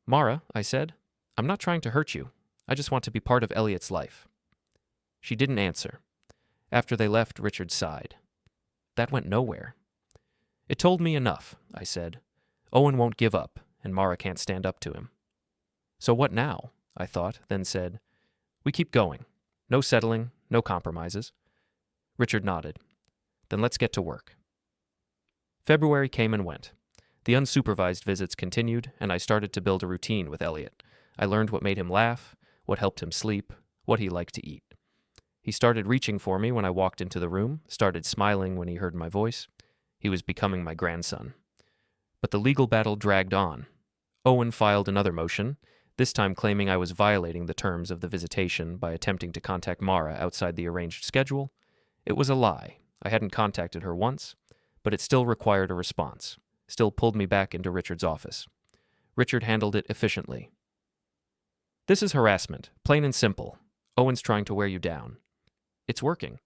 Mara, I said, I'm not trying to hurt you. I just want to be part of Elliot's life. She didn't answer. After they left, Richard sighed. That went nowhere. It told me enough, I said. Owen won't give up, and Mara can't stand up to him. So what now? I thought, then said, We keep going. No settling, no compromises. Richard nodded. Then let's get to work. February came and went. The unsupervised visits continued, and I started to build a routine with Elliot. I learned what made him laugh, what helped him sleep, what he liked to eat. He started reaching for me when I walked into the room, started smiling when he heard my voice. He was becoming my grandson. But the legal battle dragged on. Owen filed another motion, this time claiming I was violating the terms of the visitation by attempting to contact Mara outside the arranged schedule. It was a lie. I hadn't contacted her once, but it still required a response, still pulled me back into Richard's office. Richard handled it efficiently. This is harassment, plain and simple. Owen's trying to wear you down. It's working.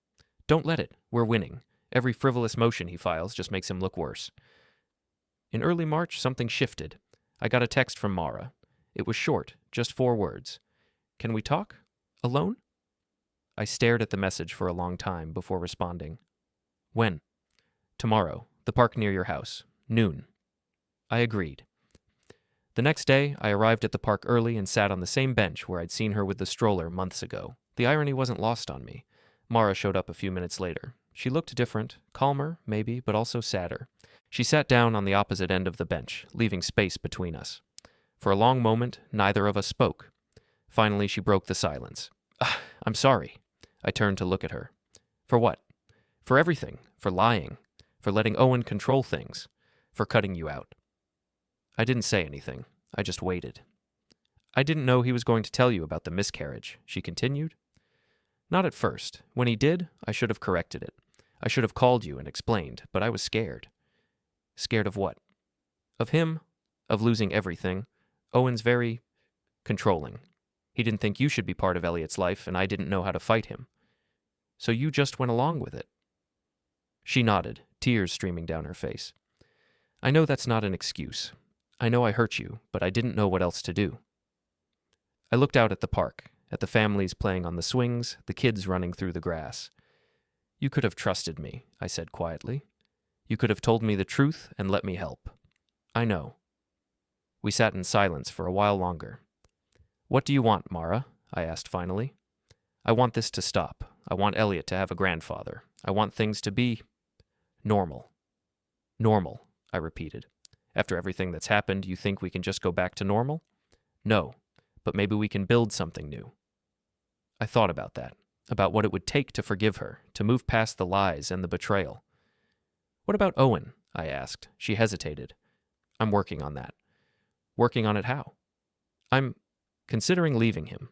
Don't let it. We're winning. Every frivolous motion he files just makes him look worse. In early March, something shifted. I got a text from Mara. It was short, just 4 words. Can we talk? Alone? I stared at the message for a long time before responding. When? Tomorrow. The park near your house. Noon. I agreed. The next day, I arrived at the park early and sat on the same bench where I'd seen her with the stroller months ago. The irony wasn't lost on me. Mara showed up a few minutes later. She looked different, calmer, maybe, but also sadder. She sat down on the opposite end of the bench, leaving space between us. For a long moment, neither of us spoke. Finally, she broke the silence. I'm sorry. I turned to look at her. For what? For everything. For lying. For letting Owen control things. For cutting you out. I didn't say anything. I just waited. I didn't know he was going to tell you about the miscarriage, she continued. Not at first. When he did, I should have corrected it. I should have called you and explained, but I was scared. Scared of what? Of him? Of losing everything? Owen's very controlling. He didn't think you should be part of Elliot's life, and I didn't know how to fight him. So you just went along with it. She nodded, tears streaming down her face. I know that's not an excuse. I know I hurt you, but I didn't know what else to do. I looked out at the park, at the families playing on the swings, the kids running through the grass. You could have trusted me, I said quietly. You could have told me the truth and let me help. I know. We sat in silence for a while longer. What do you want, Mara? I asked finally. I want this to stop. I want Elliot to have a grandfather. I want things to be normal. Normal, I repeated. After everything that's happened, you think we can just go back to normal? No, but maybe we can build something new. I thought about that, about what it would take to forgive her, to move past the lies and the betrayal. What about Owen? I asked. She hesitated. I'm working on that. Working on it how? I'm considering leaving him.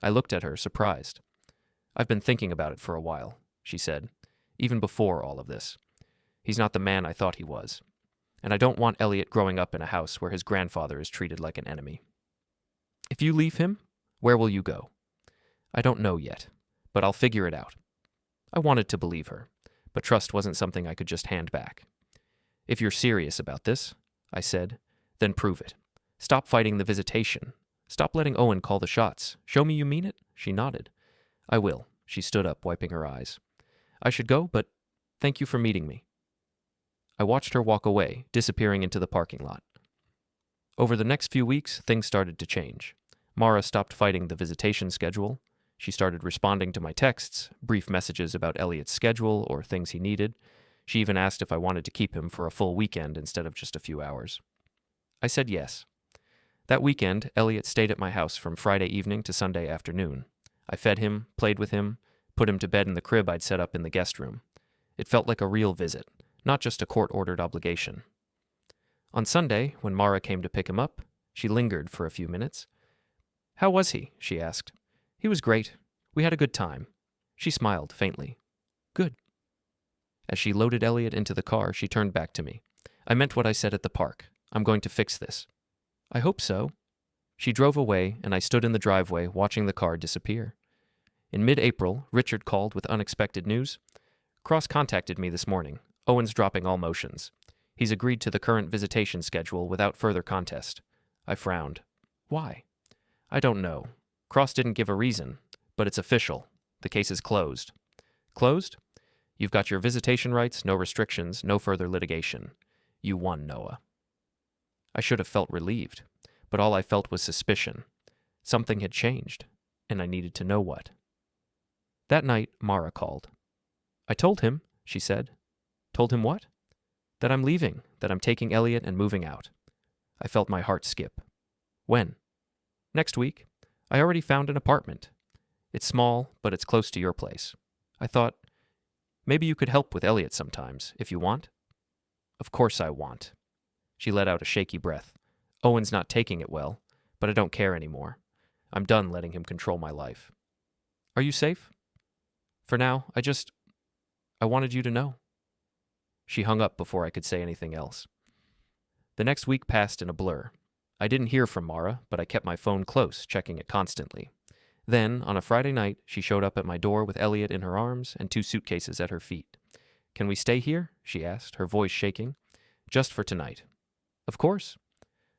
I looked at her, surprised. I've been thinking about it for a while, she said, even before all of this. He's not the man I thought he was. And I don't want Elliot growing up in a house where his grandfather is treated like an enemy. If you leave him, where will you go? I don't know yet, but I'll figure it out. I wanted to believe her, but trust wasn't something I could just hand back. If you're serious about this, I said, then prove it. Stop fighting the visitation. Stop letting Owen call the shots. Show me you mean it? She nodded. I will. She stood up, wiping her eyes. I should go, but thank you for meeting me. I watched her walk away, disappearing into the parking lot. Over the next few weeks, things started to change. Mara stopped fighting the visitation schedule. She started responding to my texts, brief messages about Elliot's schedule or things he needed. She even asked if I wanted to keep him for a full weekend instead of just a few hours. I said yes. That weekend, Elliot stayed at my house from Friday evening to Sunday afternoon. I fed him, played with him, put him to bed in the crib I'd set up in the guest room. It felt like a real visit, not just a court-ordered obligation. On Sunday, when Mara came to pick him up, she lingered for a few minutes. "How was he?" she asked. "He was great. We had a good time." She smiled faintly. "Good." As she loaded Elliot into the car, she turned back to me. "I meant what I said at the park. I'm going to fix this." "I hope so." She drove away, and I stood in the driveway watching the car disappear. In mid-April, Richard called with unexpected news. "Cross contacted me this morning. Owen's dropping all motions. He's agreed to the current visitation schedule without further contest." I frowned. "Why?" "I don't know. Cross didn't give a reason, but it's official. The case is closed." "Closed? You've got your visitation rights, no restrictions, no further litigation. You won, Noah." I should have felt relieved, but all I felt was suspicion. Something had changed, and I needed to know what. That night, Mara called. "I told him," she said. "Told him what?" "That I'm leaving, that I'm taking Elliot and moving out." I felt my heart skip. "When?" "Next week. I already found an apartment. It's small, but it's close to your place. I thought, maybe you could help with Elliot sometimes, if you want." "Of course I want." She let out a shaky breath. "Owen's not taking it well, but I don't care anymore. I'm done letting him control my life." "Are you safe?" "For now, I wanted you to know." She hung up before I could say anything else. The next week passed in a blur. I didn't hear from Mara, but I kept my phone close, checking it constantly. Then, on a Friday night, she showed up at my door with Elliot in her arms and 2 suitcases at her feet. "Can we stay here?" she asked, her voice shaking. "Just for tonight." "Of course."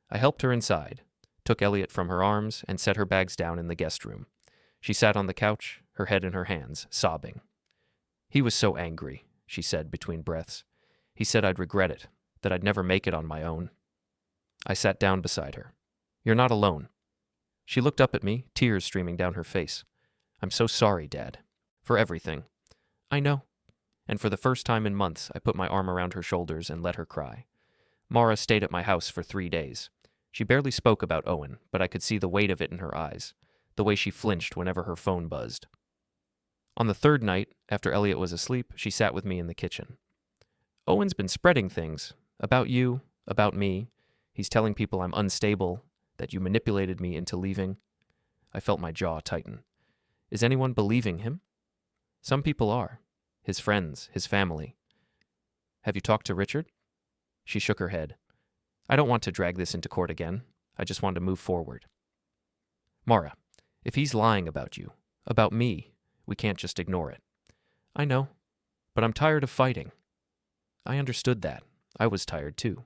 I helped her inside, took Elliot from her arms, and set her bags down in the guest room. She sat on the couch, her head in her hands, sobbing. "He was so angry," she said between breaths. "He said I'd regret it, that I'd never make it on my own." I sat down beside her. "You're not alone." She looked up at me, tears streaming down her face. "I'm so sorry, Dad. For everything." "I know." And for the first time in months, I put my arm around her shoulders and let her cry. Mara stayed at my house for 3 days. She barely spoke about Owen, but I could see the weight of it in her eyes, the way she flinched whenever her phone buzzed. On the 3rd night, after Elliot was asleep, she sat with me in the kitchen. "Owen's been spreading things. About you, about me. He's telling people I'm unstable, that you manipulated me into leaving." I felt my jaw tighten. "Is anyone believing him?" "Some people are. His friends, his family." "Have you talked to Richard?" She shook her head. "I don't want to drag this into court again. I just want to move forward." "Mara, if he's lying about you, about me, we can't just ignore it." "I know, but I'm tired of fighting." I understood that. I was tired too.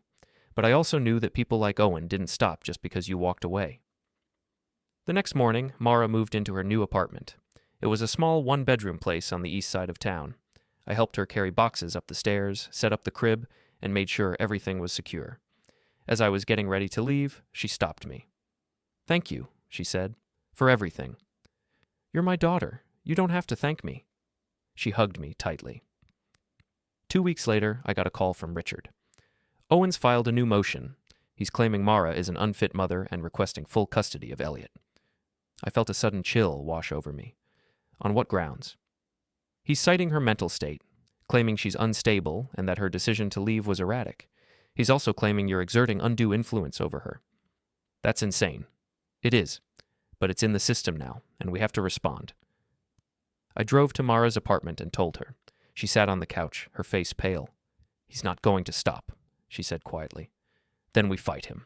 But I also knew that people like Owen didn't stop just because you walked away. The next morning, Mara moved into her new apartment. It was a small 1-bedroom place on the east side of town. I helped her carry boxes up the stairs, set up the crib, and made sure everything was secure. As I was getting ready to leave, she stopped me. "Thank you," she said, "for everything." "You're my daughter. You don't have to thank me." She hugged me tightly. 2 weeks later, I got a call from Richard. "Owen's filed a new motion. He's claiming Mara is an unfit mother and requesting full custody of Elliot." I felt a sudden chill wash over me. "On what grounds?" "He's citing her mental state, claiming she's unstable and that her decision to leave was erratic. He's also claiming you're exerting undue influence over her." "That's insane." "It is, but it's in the system now, and we have to respond." I drove to Mara's apartment and told her. She sat on the couch, her face pale. "He's not going to stop," she said quietly. "Then we fight him."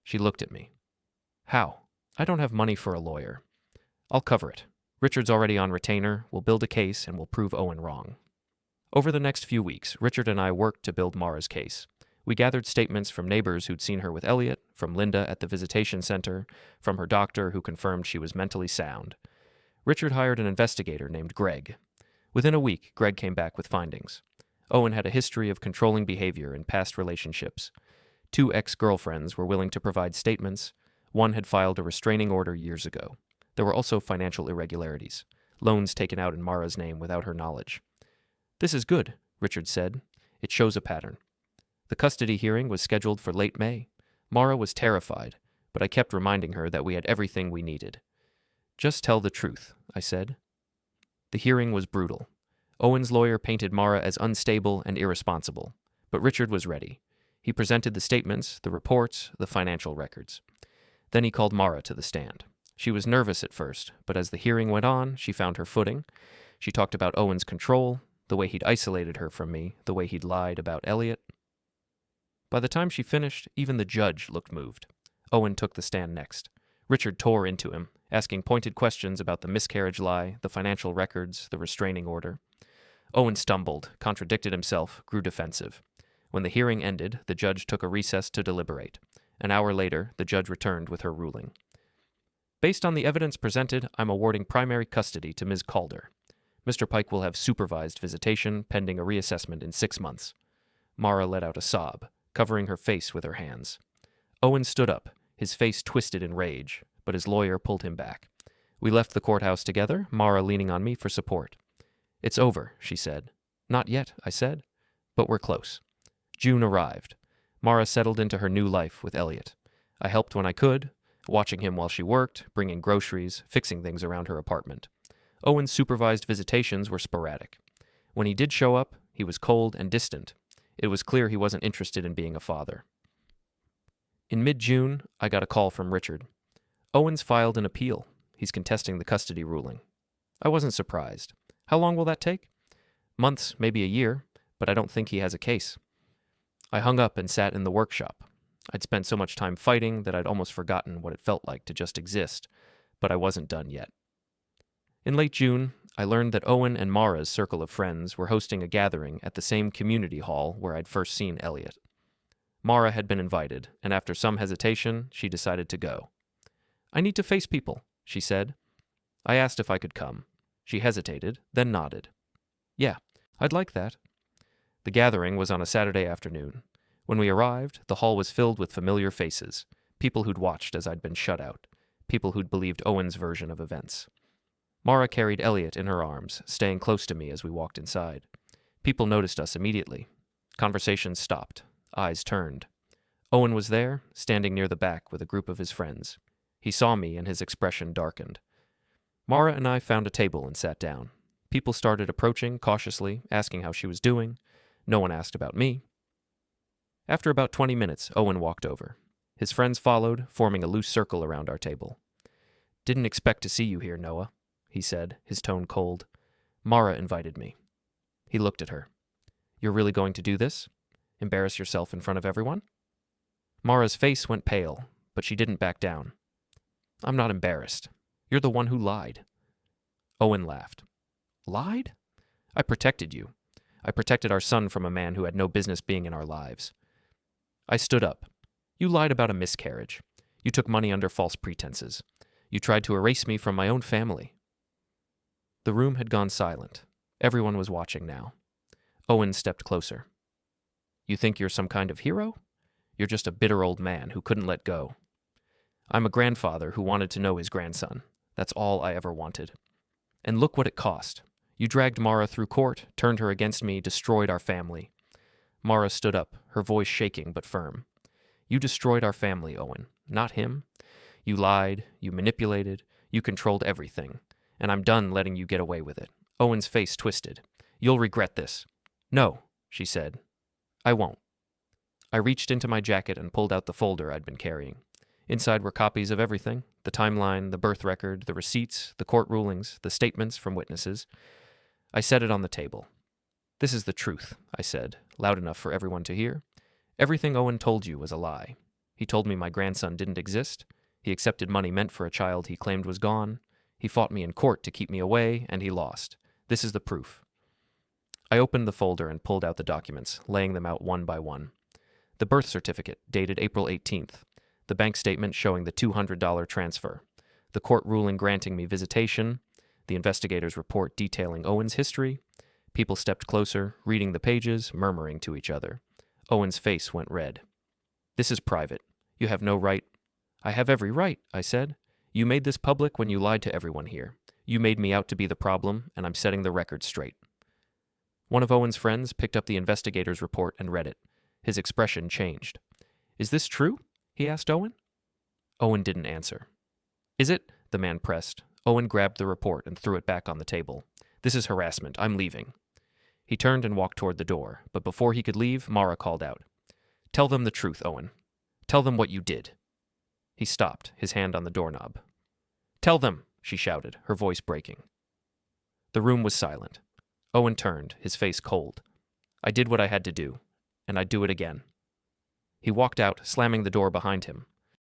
She looked at me. "How?" "I don't have money for a lawyer. I'll cover it. Richard's already on retainer. We'll build a case and we'll prove Owen wrong." Over the next few weeks, Richard and I worked to build Mara's case. We gathered statements from neighbors who'd seen her with Elliot, from Linda at the visitation center, from her doctor who confirmed she was mentally sound. Richard hired an investigator named Greg. Within a week, Greg came back with findings. Owen had a history of controlling behavior in past relationships. 2 ex-girlfriends were willing to provide statements. One had filed a restraining order years ago. There were also financial irregularities, loans taken out in Mara's name without her knowledge. "This is good," Richard said. "It shows a pattern." The custody hearing was scheduled for late May. Mara was terrified, but I kept reminding her that we had everything we needed. "Just tell the truth," I said. The hearing was brutal. Owen's lawyer painted Mara as unstable and irresponsible, but Richard was ready. He presented the statements, the reports, the financial records. Then he called Mara to the stand. She was nervous at first, but as the hearing went on, she found her footing. She talked about Owen's control, the way he'd isolated her from me, the way he'd lied about Elliot. By the time she finished, even the judge looked moved. Owen took the stand next. Richard tore into him, asking pointed questions about the miscarriage lie, the financial records, the restraining order. Owen stumbled, contradicted himself, grew defensive. When the hearing ended, the judge took a recess to deliberate. An hour later, the judge returned with her ruling. "Based on the evidence presented, I'm awarding primary custody to Ms. Calder. Mr. Pike will have supervised visitation pending a reassessment in 6 months." Mara let out a sob, covering her face with her hands. Owen stood up, his face twisted in rage, but his lawyer pulled him back. We left the courthouse together, Mara leaning on me for support. "It's over," she said. "Not yet," I said, "but we're close." June arrived. Mara settled into her new life with Elliot. I helped when I could, watching him while she worked, bringing groceries, fixing things around her apartment. Owen's supervised visitations were sporadic. When he did show up, he was cold and distant. It was clear he wasn't interested in being a father. In mid-June, I got a call from Richard. "Owen's filed an appeal. He's contesting the custody ruling." I wasn't surprised. "How long will that take?" "Months, maybe a year, but I don't think he has a case." I hung up and sat in the workshop. I'd spent so much time fighting that I'd almost forgotten what it felt like to just exist, but I wasn't done yet. In late June, I learned that Owen and Mara's circle of friends were hosting a gathering at the same community hall where I'd first seen Elliot. Mara had been invited, and after some hesitation, she decided to go. "I need to face people," she said. I asked if I could come. She hesitated, then nodded. "Yeah, I'd like that." The gathering was on a Saturday afternoon. When we arrived, the hall was filled with familiar faces, people who'd watched as I'd been shut out, people who'd believed Owen's version of events. Mara carried Elliot in her arms, staying close to me as we walked inside. People noticed us immediately. Conversations stopped. Eyes turned. Owen was there, standing near the back with a group of his friends. He saw me and his expression darkened. Mara and I found a table and sat down. People started approaching cautiously, asking how she was doing. No one asked about me. After about 20 minutes, Owen walked over. His friends followed, forming a loose circle around our table. "Didn't expect to see you here, Noah," he said, his tone cold. "Mara invited me." He looked at her. "You're really going to do this? Embarrass yourself in front of everyone?" Mara's face went pale, but she didn't back down. "I'm not embarrassed. You're the one who lied." Owen laughed. "Lied? I protected you. I protected our son from a man who had no business being in our lives." I stood up. "You lied about a miscarriage. You took money under false pretenses. You tried to erase me from my own family." The room had gone silent. Everyone was watching now. Owen stepped closer. "You think you're some kind of hero? You're just a bitter old man who couldn't let go. I'm a grandfather who wanted to know his grandson. That's all I ever wanted. And look what it cost. You dragged Mara through court, turned her against me, destroyed our family." Mara stood up, her voice shaking but firm. "You destroyed our family, Owen, not him. You lied, you manipulated, you controlled everything, and I'm done letting you get away with it." Owen's face twisted. "You'll regret this." "No," she said. "I won't." I reached into my jacket and pulled out the folder I'd been carrying. Inside were copies of everything: the timeline, the birth record, the receipts, the court rulings, the statements from witnesses. I set it on the table. "This is the truth," I said, loud enough for everyone to hear. "Everything Owen told you was a lie. He told me my grandson didn't exist. He accepted money meant for a child he claimed was gone. He fought me in court to keep me away, and he lost. This is the proof." I opened the folder and pulled out the documents, laying them out one by one. The birth certificate, dated April 18th. The bank statement showing the $200 transfer. The court ruling granting me visitation. The investigator's report detailing Owen's history. People stepped closer, reading the pages, murmuring to each other. Owen's face went red. "This is private. You have no right." "I have every right," I said. You made this public when you lied to everyone here. You made me out to be the problem, and I'm setting the record straight." One of Owen's friends picked up the investigator's report and read it. His expression changed. "Is this true?" he asked Owen. Owen didn't answer. "Is it?" the man pressed. Owen grabbed the report and threw it back on the table. "This is harassment. I'm leaving." He turned and walked toward the door, but before he could leave, Mara called out, "Tell them the truth, Owen. Tell them what you did." He stopped, his hand on the doorknob. "Tell them," she shouted, her voice breaking. The room was silent. Owen turned, his face cold. "I did what I had to do, and I'd do it again." He walked out, slamming the door behind him.